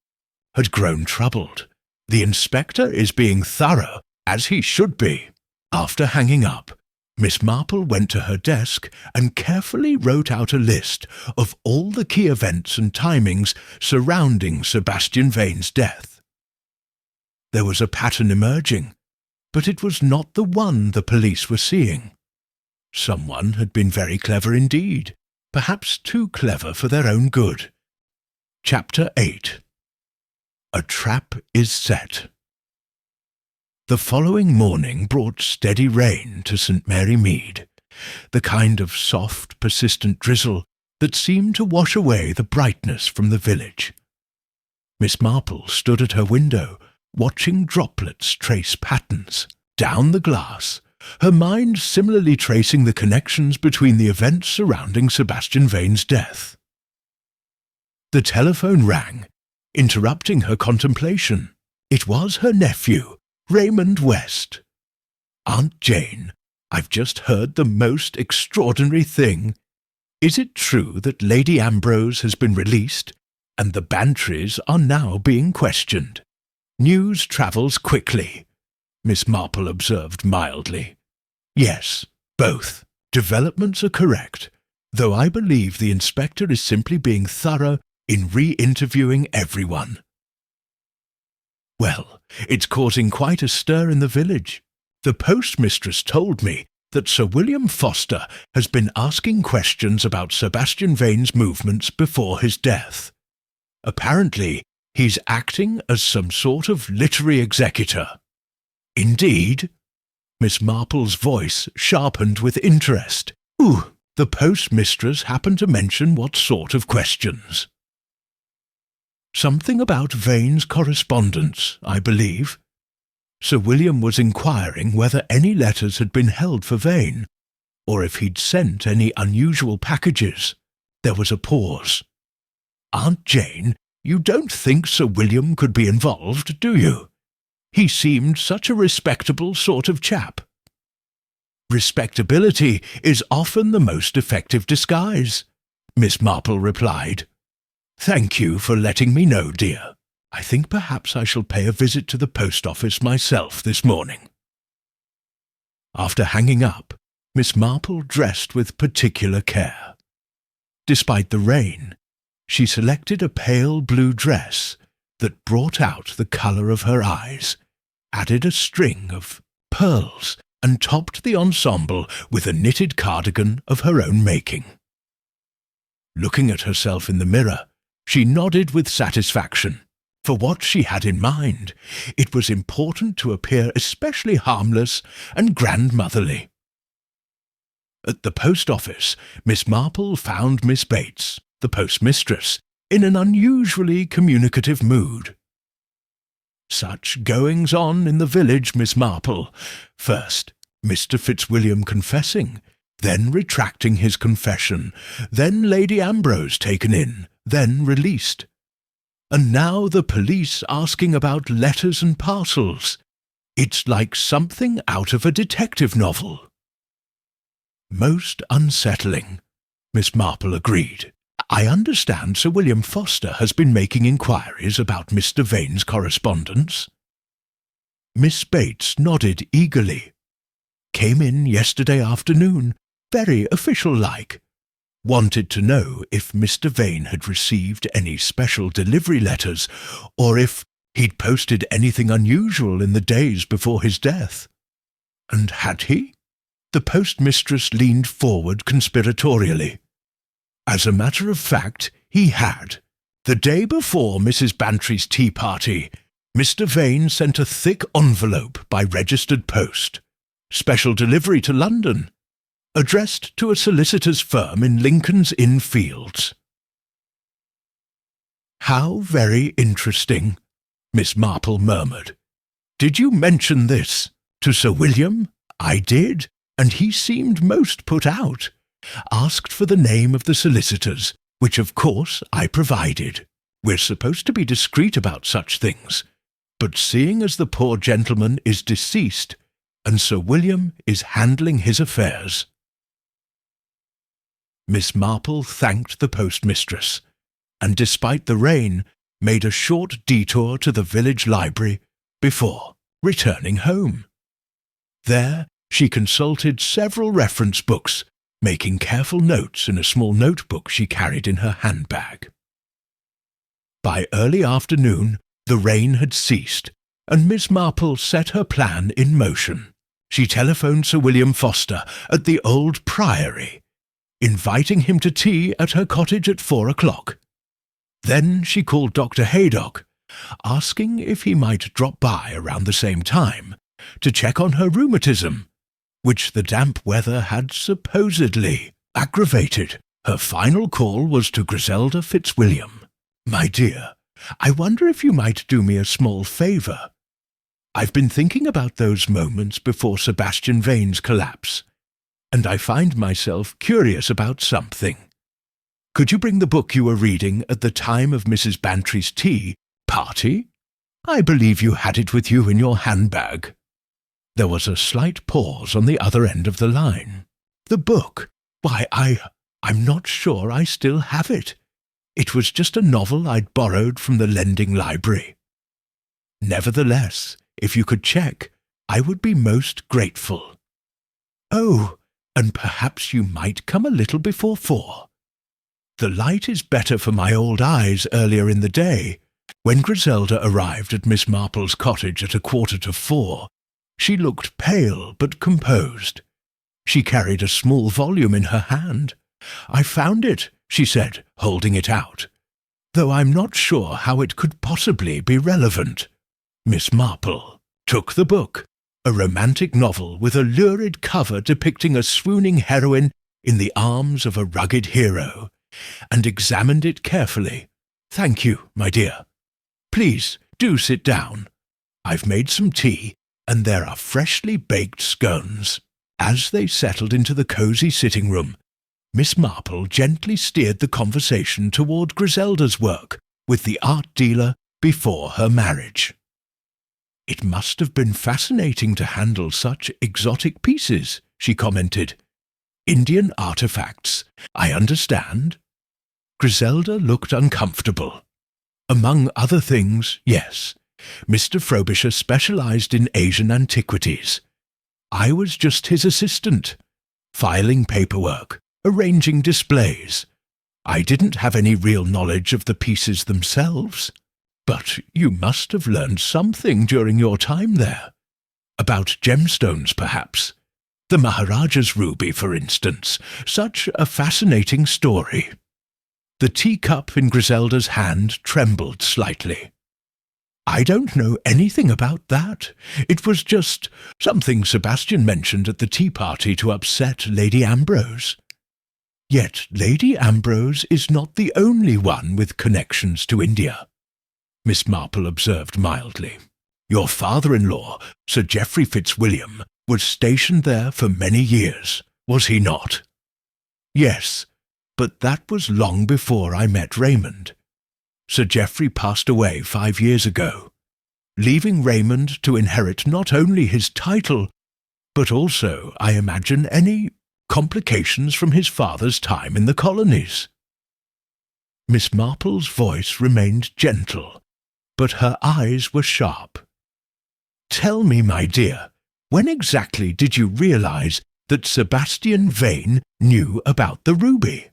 had grown troubled. "The inspector is being thorough, as he should be." After hanging up, Miss Marple went to her desk and carefully wrote out a list of all the key events and timings surrounding Sebastian Vain's death. There was a pattern emerging, but it was not the one the police were seeing. Someone had been very clever indeed, perhaps too clever for their own good. Chapter 8. A Trap is Set. The following morning brought steady rain to St. Mary Mead, the kind of soft, persistent drizzle that seemed to wash away the brightness from the village. Miss Marple stood at her window, watching droplets trace patterns down the glass, her mind similarly tracing the connections between the events surrounding Sebastian Vain's death. The telephone rang, interrupting her contemplation. It was her nephew, Raymond West. "Aunt Jane, I've just heard the most extraordinary thing. Is it true that Lady Ambrose has been released, and the Bantrys are now being questioned?" "News travels quickly," Miss Marple observed mildly. "Yes, both. Developments are correct, though I believe the inspector is simply being thorough in re-interviewing everyone." "Well, it's causing quite a stir in the village. The postmistress told me that Sir William Foster has been asking questions about Sebastian Vain's movements before his death. Apparently, he's acting as some sort of literary executor." "Indeed?" Miss Marple's voice sharpened with interest. "Ooh, the postmistress happened to mention what sort of questions?" "Something about Vane's correspondence, I believe. Sir William was inquiring whether any letters had been held for Vane, or if he'd sent any unusual packages." There was a pause. "Aunt Jane, you don't think Sir William could be involved, do you? He seemed such a respectable sort of chap." "Respectability is often the most effective disguise," Miss Marple replied. "Thank you for letting me know, dear. I think perhaps I shall pay a visit to the post office myself this morning." After hanging up, Miss Marple dressed with particular care. Despite the rain, she selected a pale blue dress that brought out the colour of her eyes, added a string of pearls, and topped the ensemble with a knitted cardigan of her own making. Looking at herself in the mirror, she nodded with satisfaction. For what she had in mind, it was important to appear especially harmless and grandmotherly. At the post office, Miss Marple found Miss Bates, the postmistress, in an unusually communicative mood. Such goings-on in the village, Miss Marple. First, Mr. Fitzwilliam confessing, then retracting his confession, then Lady Ambrose taken in, then released. And now the police asking about letters and parcels. It's like something out of a detective novel. Most unsettling, Miss Marple agreed. I understand Sir William Foster has been making inquiries about Mr. Vane's correspondence. Miss Bates nodded eagerly. Came in yesterday afternoon, very official-like. Wanted to know if Mr. Vain had received any special delivery letters, or if he'd posted anything unusual in the days before his death. And had he? The postmistress leaned forward conspiratorially. As a matter of fact, he had. The day before Mrs. Bantry's tea party, Mr. Vain sent a thick envelope by registered post. Special delivery to London. Addressed to a solicitor's firm in Lincoln's Inn Fields. How very interesting, Miss Marple murmured. Did you mention this to Sir William? I did, and he seemed most put out. Asked for the name of the solicitors, which of course I provided. We're supposed to be discreet about such things, but seeing as the poor gentleman is deceased, and Sir William is handling his affairs. Miss Marple thanked the postmistress, and despite the rain, made a short detour to the village library before returning home. There she consulted several reference books, making careful notes in a small notebook she carried in her handbag. By early afternoon, the rain had ceased, and Miss Marple set her plan in motion. She telephoned Sir William Foster at the old Priory, inviting him to tea at her cottage at 4 o'clock. Then she called Dr. Haydock, asking if he might drop by around the same time to check on her rheumatism, which the damp weather had supposedly aggravated. Her final call was to Griselda Fitzwilliam. My dear, I wonder if you might do me a small favour. I've been thinking about those moments before Sebastian Vain's collapse, and I find myself curious about something. Could you bring the book you were reading at the time of Mrs. Bantry's tea party? I believe you had it with you in your handbag. There was a slight pause on the other end of the line. The book? Why, I'm not sure I still have it. It was just a novel I'd borrowed from the lending library. Nevertheless, if you could check, I would be most grateful. Oh, and perhaps you might come a little before 4. The light is better for my old eyes earlier in the day. When Griselda arrived at Miss Marple's cottage at 3:45, she looked pale but composed. She carried a small volume in her hand. I found it, she said, holding it out, though I'm not sure how it could possibly be relevant. Miss Marple took the book, a romantic novel with a lurid cover depicting a swooning heroine in the arms of a rugged hero, and examined it carefully. Thank you, my dear. Please, do sit down. I've made some tea, and there are freshly baked scones. As they settled into the cosy sitting-room, Miss Marple gently steered the conversation toward Griselda's work with the art dealer before her marriage. It must have been fascinating to handle such exotic pieces, she commented. Indian artifacts, I understand. Griselda looked uncomfortable. Among other things, yes, Mr. Frobisher specialized in Asian antiquities. I was just his assistant, filing paperwork, arranging displays. I didn't have any real knowledge of the pieces themselves. But you must have learned something during your time there. About gemstones, perhaps. The Maharaja's ruby, for instance. Such a fascinating story. The teacup in Griselda's hand trembled slightly. I don't know anything about that. It was just something Sebastian mentioned at the tea party to upset Lady Ambrose. Yet Lady Ambrose is not the only one with connections to India, Miss Marple observed mildly. Your father-in-law, Sir Geoffrey Fitzwilliam, was stationed there for many years, was he not? Yes, but that was long before I met Raymond. Sir Geoffrey passed away 5 years ago, leaving Raymond to inherit not only his title, but also, I imagine, any complications from his father's time in the colonies. Miss Marple's voice remained gentle, but her eyes were sharp. Tell me, my dear, when exactly did you realize that Sebastian Vain knew about the ruby?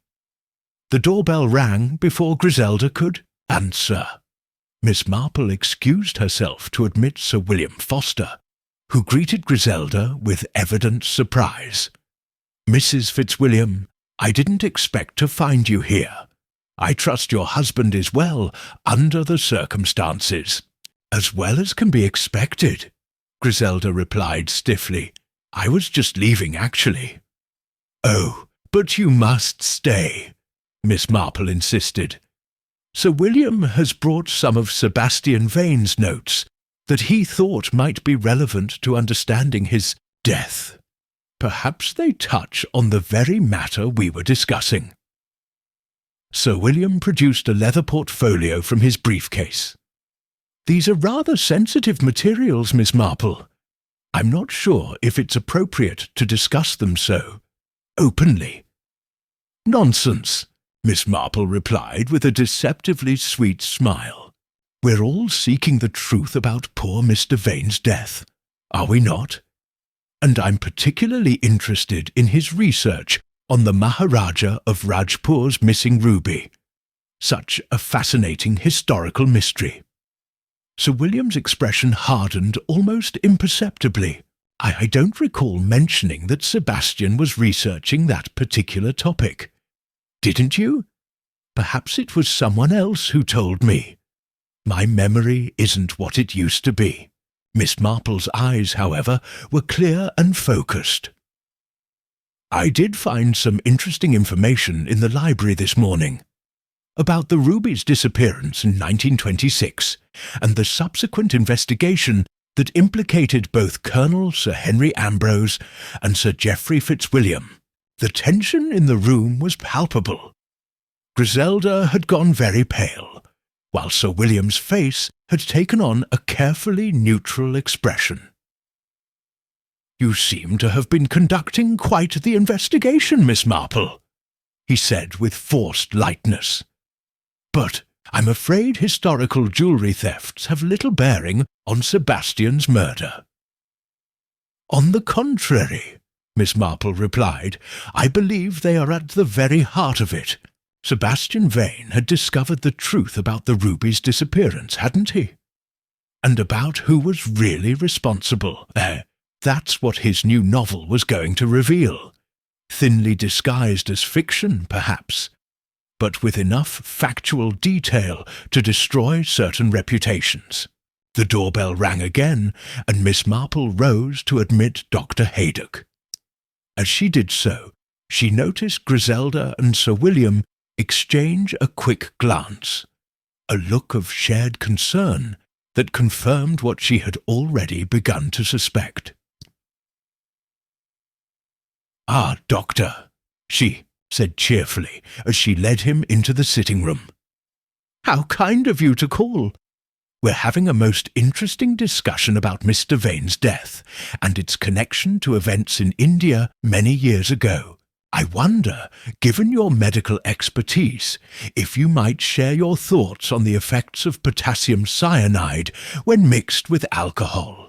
The doorbell rang before Griselda could answer. Miss Marple excused herself to admit Sir William Foster, who greeted Griselda with evident surprise. Mrs. Fitzwilliam, I didn't expect to find you here. I trust your husband is well under the circumstances. As well as can be expected, Griselda replied stiffly. I was just leaving, actually. Oh, but you must stay, Miss Marple insisted. Sir William has brought some of Sebastian Vain's notes that he thought might be relevant to understanding his death. Perhaps they touch on the very matter we were discussing. Sir William produced a leather portfolio from his briefcase. These are rather sensitive materials, Miss Marple. I'm not sure if it's appropriate to discuss them so openly. Nonsense, Miss Marple replied with a deceptively sweet smile. We're all seeking the truth about poor Mr. Vane's death, are we not? And I'm particularly interested in his research on the Maharaja of Rajpur's missing ruby. Such a fascinating historical mystery. Sir William's expression hardened almost imperceptibly. I don't recall mentioning that Sebastian was researching that particular topic. Didn't you? Perhaps it was someone else who told me. My memory isn't what it used to be. Miss Marple's eyes, however, were clear and focused. I did find some interesting information in the library this morning about the ruby's disappearance in 1926 and the subsequent investigation that implicated both Colonel Sir Henry Ambrose and Sir Geoffrey Fitzwilliam. The tension in the room was palpable. Griselda had gone very pale, while Sir William's face had taken on a carefully neutral expression. You seem to have been conducting quite the investigation, Miss Marple, he said with forced lightness. But I'm afraid historical jewellery thefts have little bearing on Sebastian's murder. On the contrary, Miss Marple replied, I believe they are at the very heart of it. Sebastian Vain had discovered the truth about the ruby's disappearance, hadn't he? And about who was really responsible. That's what his new novel was going to reveal. Thinly disguised as fiction, perhaps, but with enough factual detail to destroy certain reputations. The doorbell rang again, and Miss Marple rose to admit Dr. Haydock. As she did so, she noticed Griselda and Sir William exchange a quick glance, a look of shared concern that confirmed what she had already begun to suspect. Ah, Doctor, she said cheerfully as she led him into the sitting-room. How kind of you to call. We're having a most interesting discussion about Mr. Vane's death and its connection to events in India many years ago. I wonder, given your medical expertise, if you might share your thoughts on the effects of potassium cyanide when mixed with alcohol.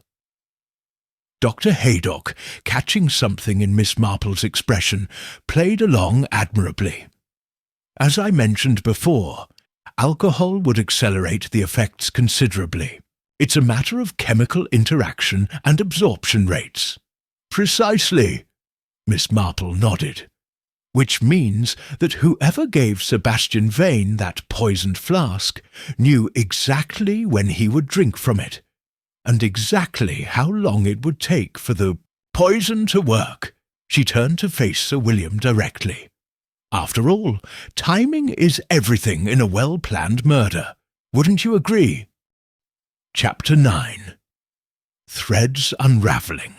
Dr. Haydock, catching something in Miss Marple's expression, played along admirably. As I mentioned before, alcohol would accelerate the effects considerably. It's a matter of chemical interaction and absorption rates. Precisely, Miss Marple nodded. Which means that whoever gave Sebastian Vain that poisoned flask knew exactly when he would drink from it, and exactly how long it would take for the poison to work. She turned to face Sir William directly. After all, timing is everything in a well-planned murder. Wouldn't you agree? Chapter 9. Threads Unraveling.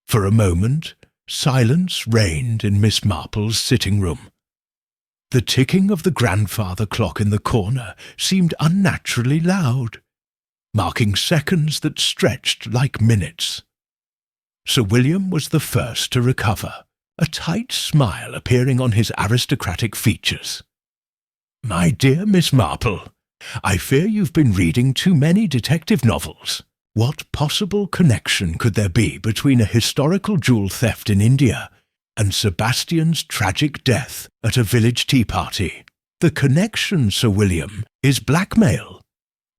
For a moment, silence reigned in Miss Marple's sitting room. The ticking of the grandfather clock in the corner seemed unnaturally loud, marking seconds that stretched like minutes. Sir William was the first to recover, a tight smile appearing on his aristocratic features. "My dear Miss Marple, I fear you've been reading too many detective novels. What possible connection could there be between a historical jewel theft in India and Sebastian's tragic death at a village tea party?" "The connection, Sir William, is blackmail,"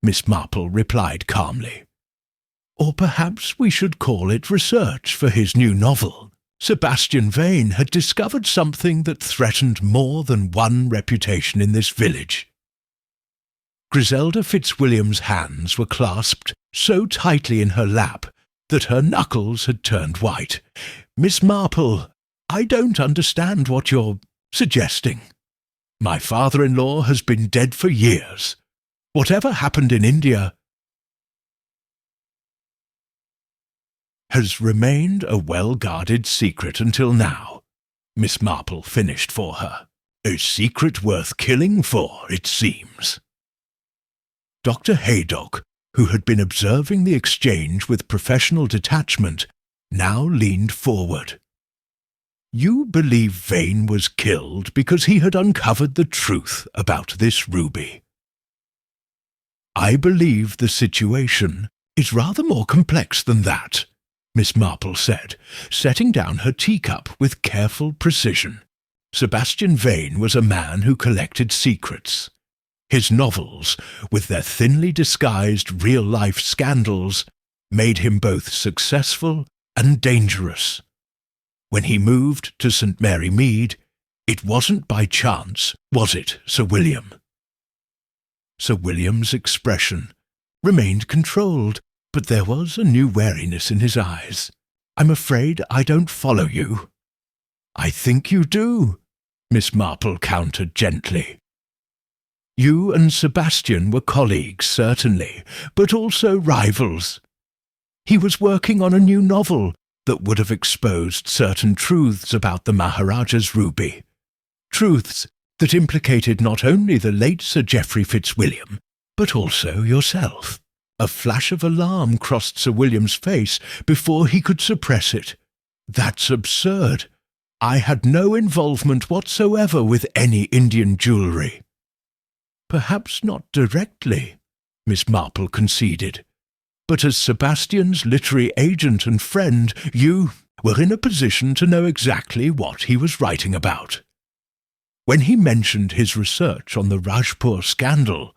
Miss Marple replied calmly. "Or perhaps we should call it research for his new novel. Sebastian Vain had discovered something that threatened more than one reputation in this village." Griselda Fitzwilliam's hands were clasped so tightly in her lap that her knuckles had turned white. "Miss Marple, I don't understand what you're suggesting. My father-in-law has been dead for years. Whatever happened in India has remained a well-guarded secret until now," Miss Marple finished for her. "A secret worth killing for, it seems." Dr. Haydock, who had been observing the exchange with professional detachment, now leaned forward. "You believe Vain was killed because he had uncovered the truth about this ruby?" "I believe the situation is rather more complex than that," Miss Marple said, setting down her teacup with careful precision. "Sebastian Vain was a man who collected secrets. His novels, with their thinly disguised real-life scandals, made him both successful and dangerous. When he moved to St. Mary Mead, it wasn't by chance, was it, Sir William?" Sir William's expression remained controlled, but there was a new wariness in his eyes. "I'm afraid I don't follow you." "I think you do," Miss Marple countered gently. "You and Sebastian were colleagues, certainly, but also rivals. He was working on a new novel that would have exposed certain truths about the Maharaja's ruby, truths that implicated not only the late Sir Geoffrey Fitzwilliam, but also yourself." A flash of alarm crossed Sir William's face before he could suppress it. "That's absurd. I had no involvement whatsoever with any Indian jewellery." "Perhaps not directly," Miss Marple conceded, "but as Sebastian's literary agent and friend, you were in a position to know exactly what he was writing about. When he mentioned his research on the Rajpur scandal,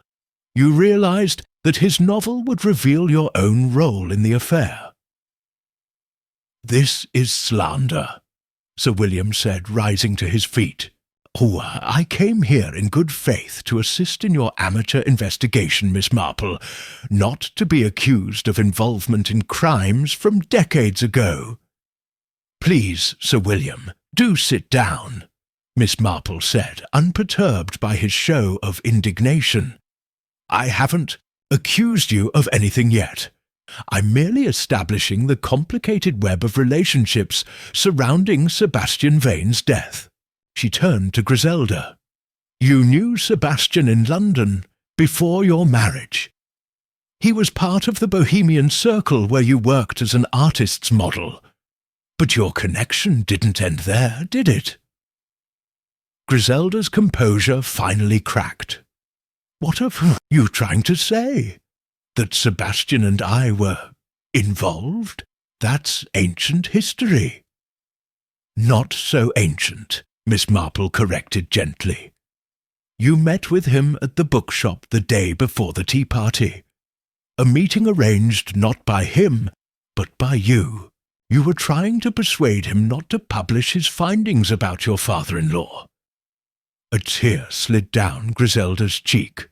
you realized that his novel would reveal your own role in the affair." "This is slander," Sir William said, rising to his feet. "Oh, I came here in good faith to assist in your amateur investigation, Miss Marple, not to be accused of involvement in crimes from decades ago." "Please, Sir William, do sit down," Miss Marple said, unperturbed by his show of indignation. "I haven't accused you of anything yet. I'm merely establishing the complicated web of relationships surrounding Sebastian Vane's death." She turned to Griselda. "You knew Sebastian in London before your marriage. He was part of the Bohemian circle where you worked as an artist's model. But your connection didn't end there, did it?" Griselda's composure finally cracked. "What are you trying to say? That Sebastian and I were involved? That's ancient history." "Not so ancient," Miss Marple corrected gently. "You met with him at the bookshop the day before the tea party. A meeting arranged not by him, but by you. You were trying to persuade him not to publish his findings about your father-in-law." A tear slid down Griselda's cheek.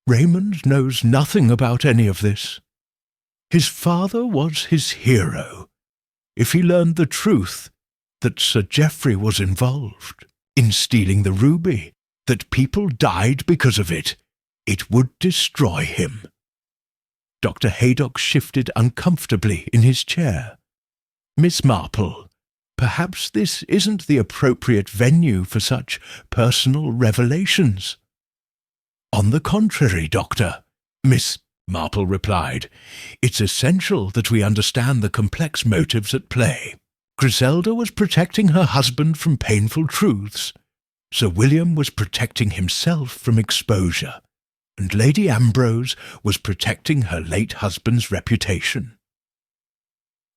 "Raymond knows nothing about any of this. His father was his hero. If he learned the truth, that Sir Geoffrey was involved in stealing the ruby, that people died because of it, it would destroy him." Dr. Haydock shifted uncomfortably in his chair. "Miss Marple, perhaps this isn't the appropriate venue for such personal revelations." "On the contrary, Doctor," Miss Marple replied, "it's essential that we understand the complex motives at play. Griselda was protecting her husband from painful truths. Sir William was protecting himself from exposure, and Lady Ambrose was protecting her late husband's reputation.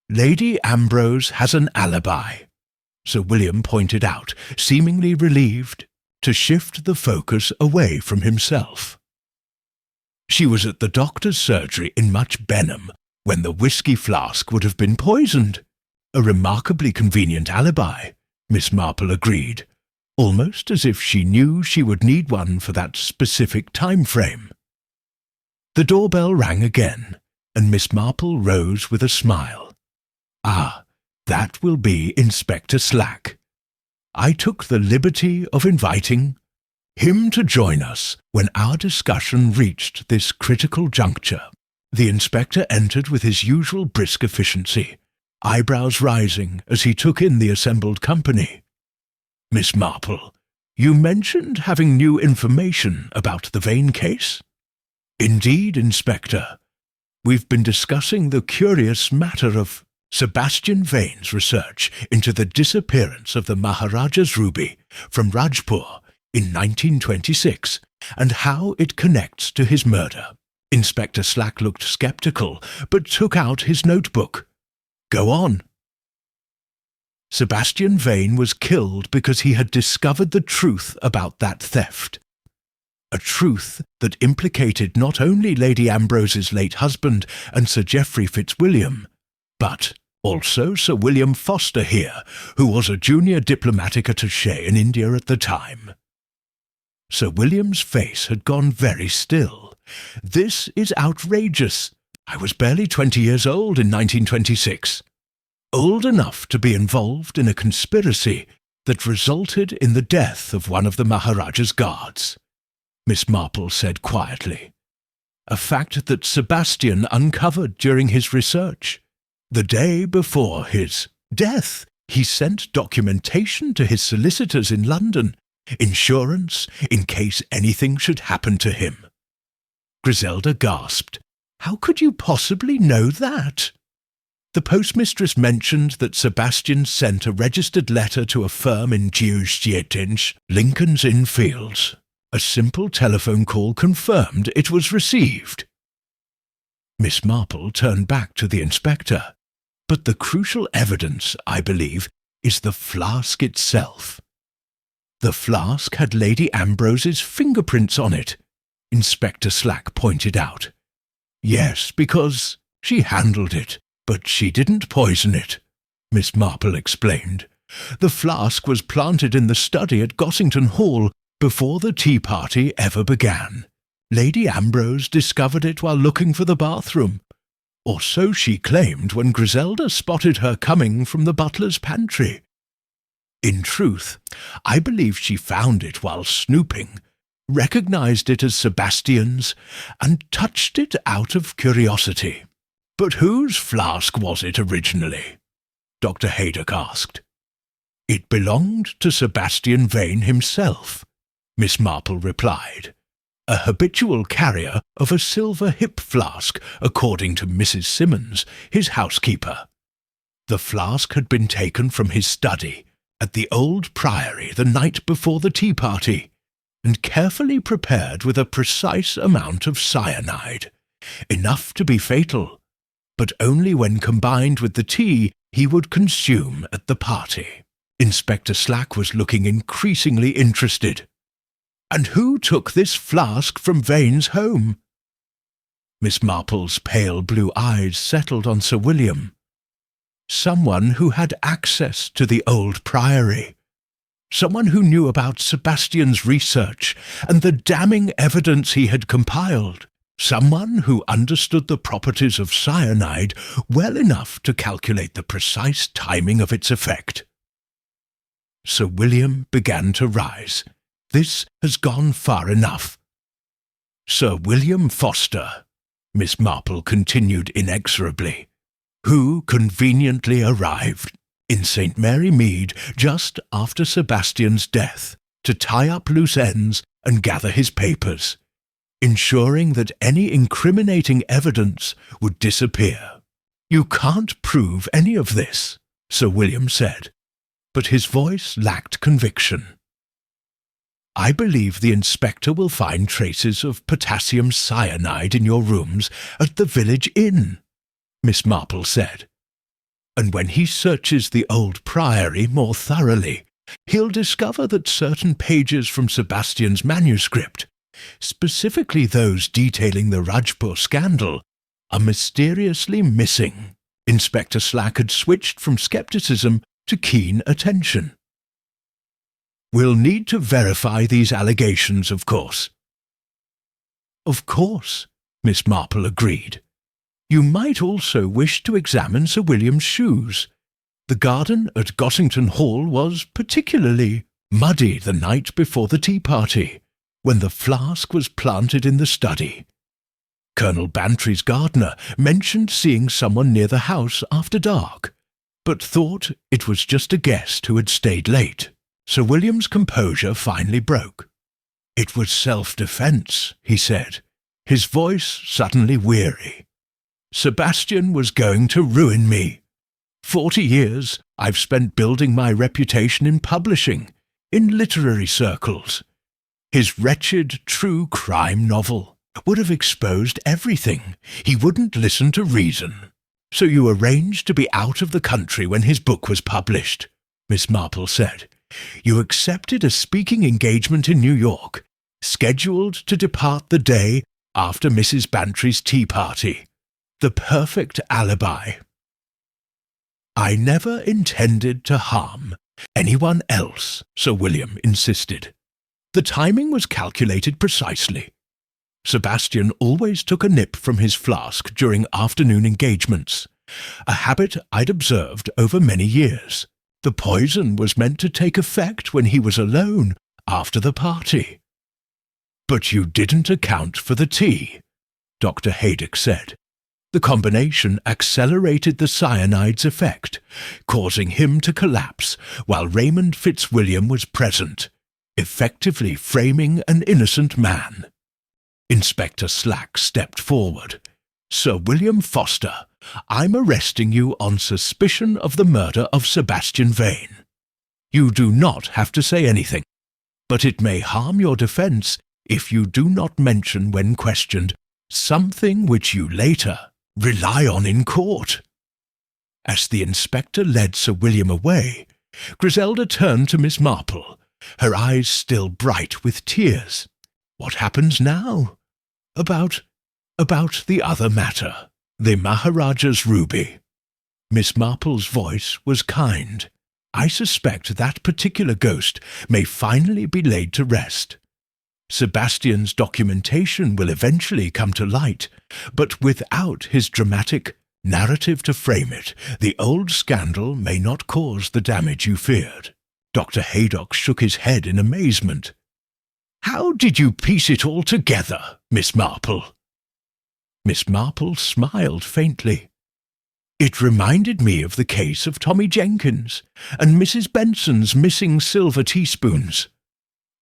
Lady Ambrose has an alibi," Sir William pointed out, seemingly relieved to shift the focus away from himself. "She was at the doctor's surgery in Much Benham when the whisky flask would have been poisoned. A remarkably convenient alibi," Miss Marple agreed, almost as if she knew she would need one for that specific time frame. The doorbell rang again, and Miss Marple rose with a smile. "Ah, that will be Inspector Slack. I took the liberty of inviting him to join us when our discussion reached this critical juncture." The inspector entered with his usual brisk efficiency, eyebrows rising as he took in the assembled company. "Miss Marple, you mentioned having new information about the Vain case?" "Indeed, Inspector. We've been discussing the curious matter of Sebastian Vain's research into the disappearance of the Maharaja's ruby from Rajpur in 1926 and how it connects to his murder." Inspector Slack looked sceptical, but took out his notebook. "Go on." "Sebastian Vain was killed because he had discovered the truth about that theft. A truth that implicated not only Lady Ambrose's late husband and Sir Geoffrey Fitzwilliam, but also Sir William Foster here, who was a junior diplomatic attaché in India at the time." Sir William's face had gone very still. "This is outrageous. I was barely 20 years old in 1926. Old enough to be involved in a conspiracy that resulted in the death of one of the Maharaja's guards," Miss Marple said quietly. "A fact that Sebastian uncovered during his research. The day before his death, he sent documentation to his solicitors in London, insurance in case anything should happen to him." Griselda gasped. "How could you possibly know that?" "The postmistress mentioned that Sebastian sent a registered letter to a firm in Georgetown, Lincoln's Inn Fields. A simple telephone call confirmed it was received." Miss Marple turned back to the inspector. "But the crucial evidence, I believe, is the flask itself." "The flask had Lady Ambrose's fingerprints on it," Inspector Slack pointed out. "Yes, because she handled it, but she didn't poison it," Miss Marple explained. "The flask was planted in the study at Gossington Hall before the tea party ever began. Lady Ambrose discovered it while looking for the bathroom, or so she claimed when Griselda spotted her coming from the butler's pantry. In truth, I believe she found it while snooping, recognized it as Sebastian's, and touched it out of curiosity." "But whose flask was it originally?" Dr. Haydock asked. "It belonged to Sebastian Vain himself," Miss Marple replied, "a habitual carrier of a silver hip flask, according to Mrs. Simmons, his housekeeper. The flask had been taken from his study at the old priory the night before the tea party, and carefully prepared with a precise amount of cyanide, enough to be fatal, but only when combined with the tea he would consume at the party." Inspector Slack was looking increasingly interested. "And who took this flask from Vane's home?" Miss Marple's pale blue eyes settled on Sir William. "Someone who had access to the old priory. Someone who knew about Sebastian's research and the damning evidence he had compiled. Someone who understood the properties of cyanide well enough to calculate the precise timing of its effect." Sir William began to rise. "This has gone far enough. Sir William Foster, Miss Marple continued inexorably, who conveniently arrived in St. Mary Mead just after Sebastian's death to tie up loose ends and gather his papers, ensuring that any incriminating evidence would disappear. "You can't prove any of this," Sir William said, but his voice lacked conviction. "I believe the inspector will find traces of potassium cyanide in your rooms at the village inn," Miss Marple said. "And when he searches the old priory more thoroughly, he'll discover that certain pages from Sebastian's manuscript, specifically those detailing the Rajpur scandal, are mysteriously missing." Inspector Slack had switched from scepticism to keen attention. "We'll need to verify these allegations, of course." "Of course," Miss Marple agreed. "You might also wish to examine Sir William's shoes. The garden at Gossington Hall was particularly muddy the night before the tea party, when the flask was planted in the study. Colonel Bantry's gardener mentioned seeing someone near the house after dark, but thought it was just a guest who had stayed late." Sir William's composure finally broke. "It was self-defence," he said, his voice suddenly weary. "Sebastian was going to ruin me. 40 years I've spent building my reputation in publishing, in literary circles. His wretched true crime novel would have exposed everything. He wouldn't listen to reason. So you arranged to be out of the country when his book was published," Miss Marple said. "You accepted a speaking engagement in New York, scheduled to depart the day after Mrs. Bantry's tea party. The perfect alibi." "I never intended to harm anyone else," Sir William insisted. "The timing was calculated precisely. Sebastian always took a nip from his flask during afternoon engagements, a habit I'd observed over many years. The poison was meant to take effect when he was alone after the party." "But you didn't account for the tea," Dr. Haydock said. "The combination accelerated the cyanide's effect, causing him to collapse while Raymond Fitzwilliam was present, effectively framing an innocent man." Inspector Slack stepped forward. "Sir William Foster, I'm arresting you on suspicion of the murder of Sebastian Vain. You do not have to say anything, but it may harm your defence if you do not mention when questioned something which you later rely on in court." As the inspector led Sir William away, Griselda turned to Miss Marple, her eyes still bright with tears. "What happens now? About the other matter, the Maharaja's ruby." Miss Marple's voice was kind. "I suspect that particular ghost may finally be laid to rest. Sebastian's documentation will eventually come to light, but without his dramatic narrative to frame it, the old scandal may not cause the damage you feared." Dr. Haydock shook his head in amazement. "How did you piece it all together, Miss Marple?" Miss Marple smiled faintly. "It reminded me of the case of Tommy Jenkins and Mrs. Benson's missing silver teaspoons.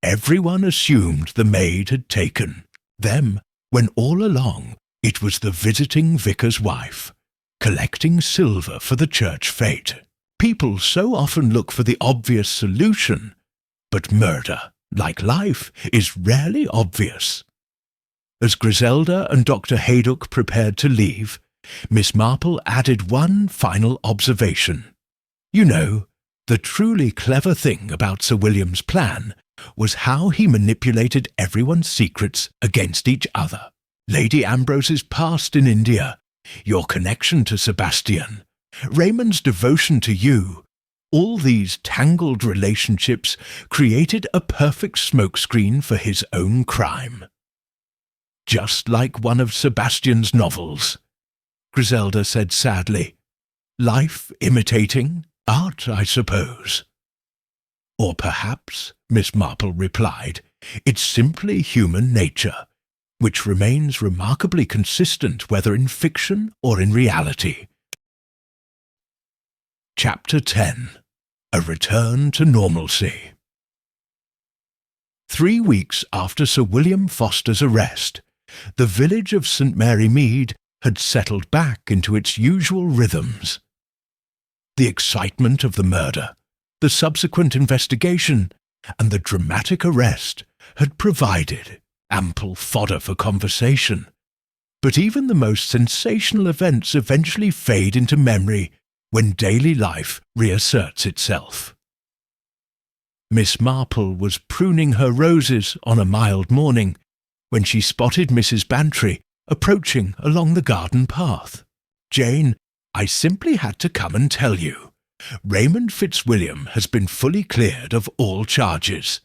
Everyone assumed the maid had taken them, when all along it was the visiting vicar's wife, collecting silver for the church fete. People so often look for the obvious solution, but murder, like life, is rarely obvious." As Griselda and Dr. Haydock prepared to leave, Miss Marple added one final observation. "You know, the truly clever thing about Sir William's plan was how he manipulated everyone's secrets against each other. Lady Ambrose's past in India, your connection to Sebastian, Raymond's devotion to you, all these tangled relationships created a perfect smokescreen for his own crime. Just like one of Sebastian's novels," Griselda said sadly. "Life imitating art, I suppose." "Or perhaps," Miss Marple replied, "it's simply human nature. which remains remarkably consistent whether in fiction or in reality. Chapter 10. A Return to Normalcy. 3 weeks after Sir William Foster's arrest, the village of St. Mary Mead had settled back into its usual rhythms. The excitement of the murder, the subsequent investigation, and the dramatic arrest had provided ample fodder for conversation, but even the most sensational events eventually fade into memory when daily life reasserts itself. Miss Marple was pruning her roses on a mild morning when she spotted Mrs. Bantry approaching along the garden path. "Jane, I simply had to come and tell you. Raymond Fitzwilliam has been fully cleared of all charges.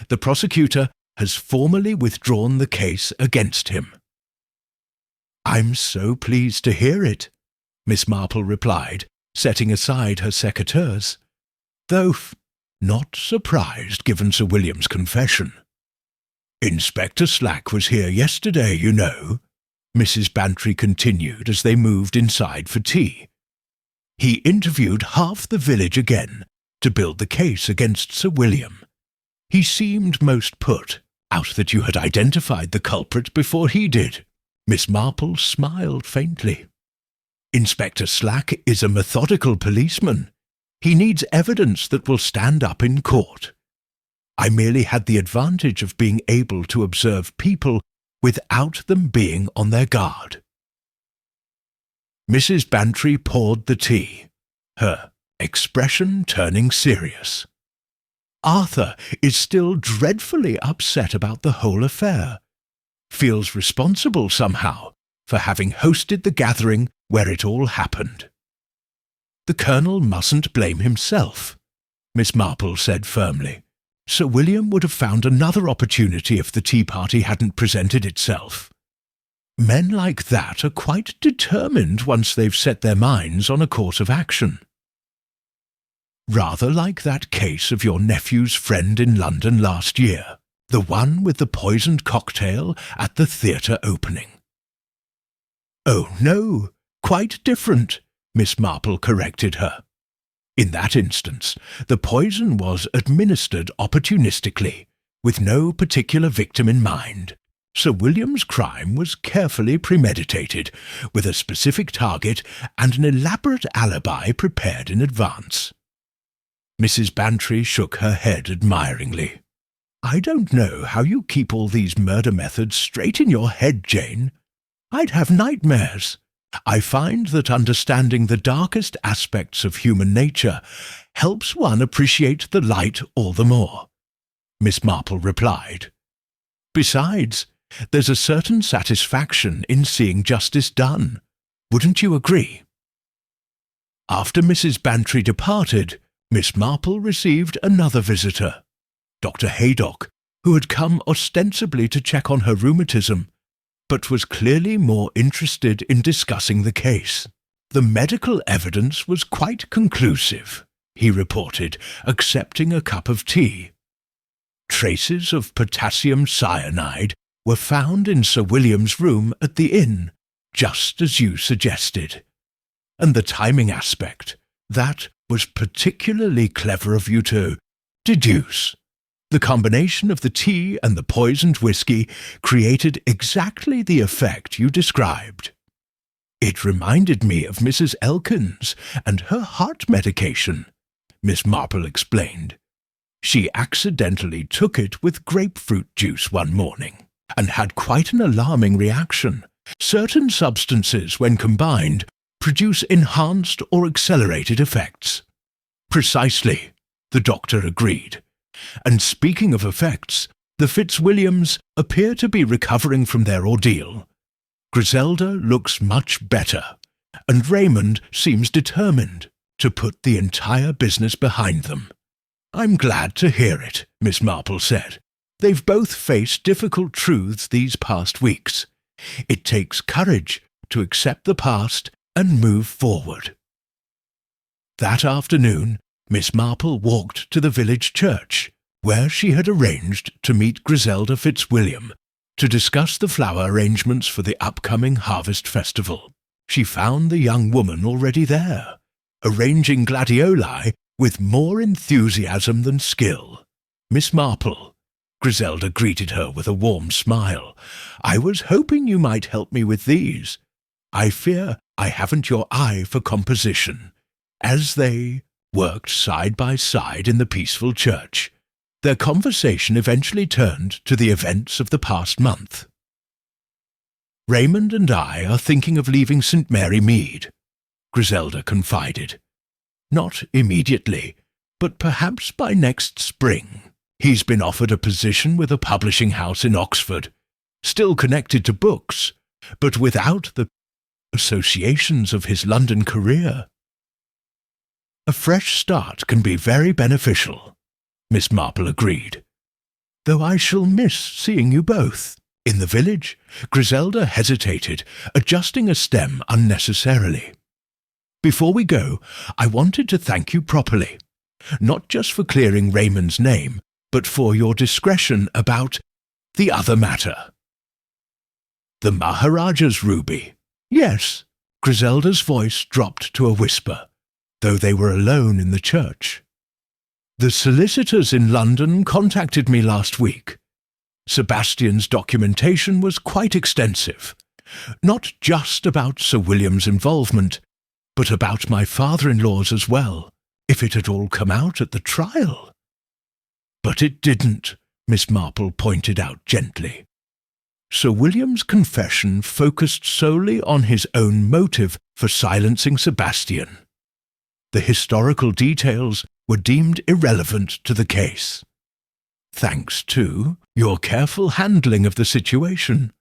The prosecutor has formally withdrawn the case against him." "I'm so pleased to hear it," Miss Marple replied, setting aside her secateurs, though not surprised given Sir William's confession. "Inspector Slack was here yesterday, you know," Mrs. Bantry continued as they moved inside for tea. "He interviewed half the village again to build the case against Sir William. He seemed most put out that you had identified the culprit before he did." Miss Marple smiled faintly. "Inspector Slack is a methodical policeman. He needs evidence that will stand up in court. I merely had the advantage of being able to observe people without them being on their guard." Mrs. Bantry poured the tea, her expression turning serious. "Arthur is still dreadfully upset about the whole affair. Feels responsible somehow for having hosted the gathering where it all happened." "The Colonel mustn't blame himself," Miss Marple said firmly. "Sir William would have found another opportunity if the tea party hadn't presented itself. Men like that are quite determined once they've set their minds on a course of action. Rather like that case of your nephew's friend in London last year, the one with the poisoned cocktail at the theatre opening." "Oh, no, quite different," Miss Marple corrected her. "In that instance, the poison was administered opportunistically, with no particular victim in mind. Sir William's crime was carefully premeditated, with a specific target and an elaborate alibi prepared in advance." Mrs. Bantry shook her head admiringly. "I don't know how you keep all these murder methods straight in your head, Jane. I'd have nightmares. I find that understanding the darkest aspects of human nature helps one appreciate the light all the more," Miss Marple replied. "Besides, there's a certain satisfaction in seeing justice done. Wouldn't you agree?" After Mrs. Bantry departed, Miss Marple received another visitor, Dr. Haydock, who had come ostensibly to check on her rheumatism, but was clearly more interested in discussing the case. "The medical evidence was quite conclusive," he reported, accepting a cup of tea. "Traces of potassium cyanide were found in Sir William's room at the inn, just as you suggested. And the timing aspect, that was particularly clever of you to deduce. The combination of the tea and the poisoned whiskey created exactly the effect you described. It reminded me of Mrs. Elkins and her heart medication," Miss Marple explained. "She accidentally took it with grapefruit juice one morning and had quite an alarming reaction. Certain substances, when combined, produce enhanced or accelerated effects." "Precisely," the doctor agreed. "And speaking of effects, the Fitzwilliams appear to be recovering from their ordeal. Griselda looks much better, and Raymond seems determined to put the entire business behind them." "I'm glad to hear it," Miss Marple said. "They've both faced difficult truths these past weeks. It takes courage to accept the past and move forward." That afternoon, Miss Marple walked to the village church, where she had arranged to meet Griselda Fitzwilliam to discuss the flower arrangements for the upcoming harvest festival. She found the young woman already there, arranging gladioli with more enthusiasm than skill. Miss Marple. Griselda greeted her with a warm smile. "I was hoping you might help me with these. I fear I haven't your eye for composition." As they worked side by side in the peaceful church, their conversation eventually turned to the events of the past month. "Raymond and I are thinking of leaving St. Mary Mead," Griselda confided. "Not immediately, but perhaps by next spring. He's been offered a position with a publishing house in Oxford, still connected to books, but without the associations of his London career. A fresh start can be very beneficial," Miss Marple agreed. "Though I shall miss seeing you both." In the village, Griselda hesitated, adjusting a stem unnecessarily. "Before we go, I wanted to thank you properly, not just for clearing Raymond's name, but for your discretion about the other matter." "The Maharaja's ruby." "Yes." Griselda's voice dropped to a whisper, though they were alone in the church. "The solicitors in London contacted me last week. Sebastian's documentation was quite extensive, not just about Sir William's involvement, but about my father-in-law's as well, if it had all come out at the trial." "But it didn't," Miss Marple pointed out gently. Sir William's confession focused solely on his own motive for silencing Sebastian. The historical details were deemed irrelevant to the case. "Thanks to your careful handling of the situation,"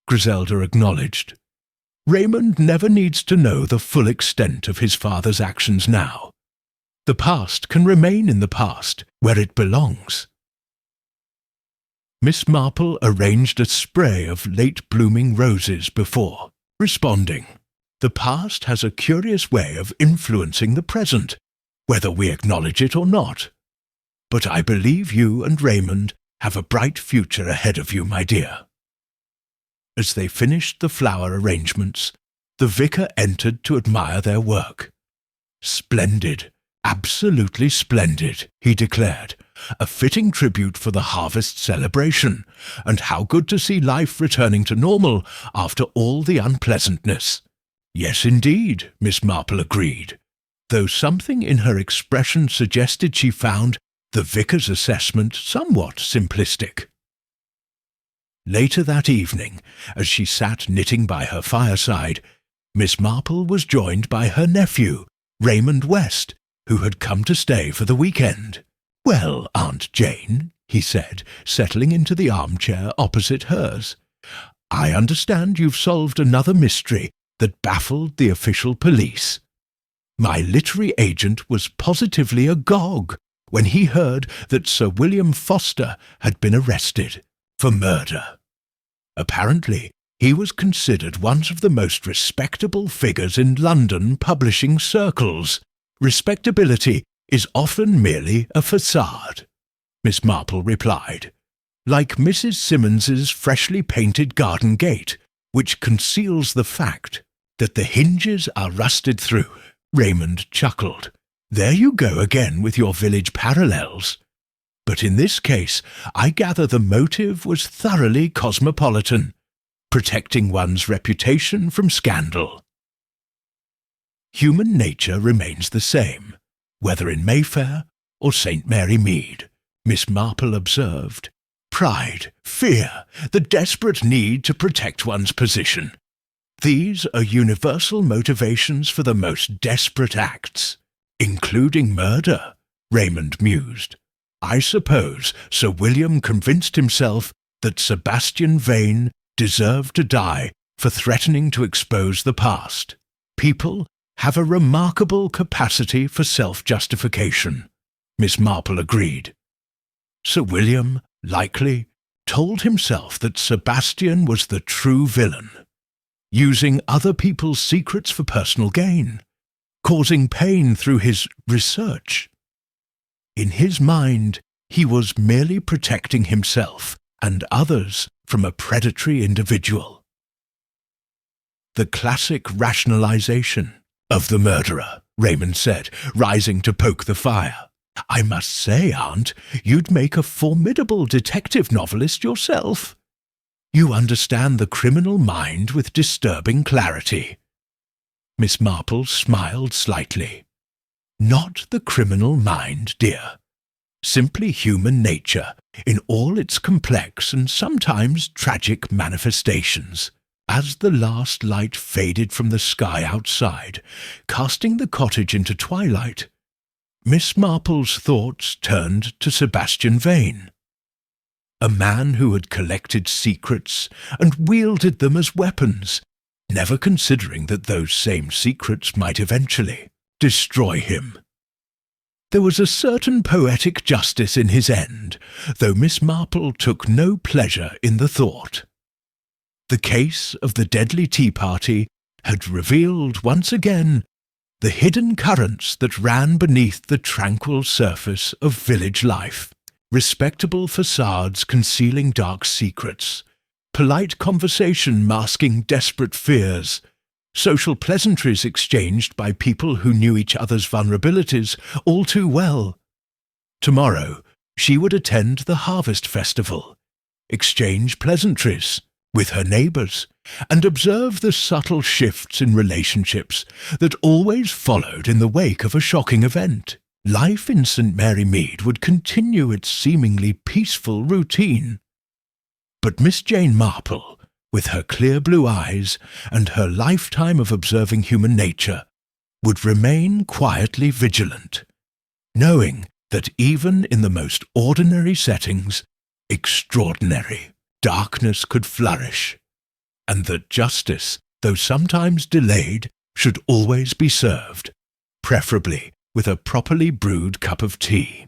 Griselda acknowledged. "Raymond never needs to know the full extent of his father's actions now. The past can remain in the past, where it belongs." Miss Marple arranged a spray of late-blooming roses before, responding, "The past has a curious way of influencing the present, whether we acknowledge it or not. But I believe you and Raymond have a bright future ahead of you, my dear." As they finished the flower arrangements, the vicar entered to admire their work. "Splendid, absolutely splendid," he declared. "A fitting tribute for the harvest celebration, and how good to see life returning to normal after all the unpleasantness." "Yes, indeed," Miss Marple agreed, though something in her expression suggested she found the vicar's assessment somewhat simplistic. Later that evening, as she sat knitting by her fireside, Miss Marple was joined by her nephew, Raymond West, who had come to stay for the weekend. "Well, Aunt Jane," he said, settling into the armchair opposite hers, "I understand you've solved another mystery that baffled the official police. My literary agent was positively agog when he heard that Sir William Foster had been arrested for murder. Apparently, he was considered one of the most respectable figures in London publishing circles. Respectability is often merely a facade," Miss Marple replied, "like Mrs. Simmons's freshly painted garden gate, which conceals the fact that the hinges are rusted through." Raymond chuckled. "There you go again with your village parallels. But in this case, I gather the motive was thoroughly cosmopolitan, protecting one's reputation from scandal." Human nature remains the same, whether in Mayfair or St. Mary Mead, Miss Marple observed. Pride, fear, the desperate need to protect one's position. These are universal motivations for the most desperate acts, including murder, Raymond mused. I suppose Sir William convinced himself that Sebastian Vain deserved to die for threatening to expose the past. People have a remarkable capacity for self-justification, Miss Marple agreed. Sir William, likely, told himself that Sebastian was the true villain, using other people's secrets for personal gain, causing pain through his research. In his mind, he was merely protecting himself and others from a predatory individual. The classic rationalization of the murderer, Raymond said, rising to poke the fire. I must say, Aunt, you'd make a formidable detective novelist yourself. You understand the criminal mind with disturbing clarity. Miss Marple smiled slightly. Not the criminal mind, dear. Simply human nature, in all its complex and sometimes tragic manifestations. As the last light faded from the sky outside, casting the cottage into twilight, Miss Marple's thoughts turned to Sebastian Vain, a man who had collected secrets and wielded them as weapons, never considering that those same secrets might eventually destroy him. There was a certain poetic justice in his end, though Miss Marple took no pleasure in the thought. The case of the deadly tea party had revealed once again the hidden currents that ran beneath the tranquil surface of village life, respectable facades concealing dark secrets, polite conversation masking desperate fears, social pleasantries exchanged by people who knew each other's vulnerabilities all too well. Tomorrow she would attend the harvest festival, exchange pleasantries with her neighbours, and observe the subtle shifts in relationships that always followed in the wake of a shocking event. Life in St. Mary Mead would continue its seemingly peaceful routine. But Miss Jane Marple, with her clear blue eyes and her lifetime of observing human nature, would remain quietly vigilant, knowing that even in the most ordinary settings, extraordinary darkness could flourish, and that justice, though sometimes delayed, should always be served, preferably with a properly brewed cup of tea.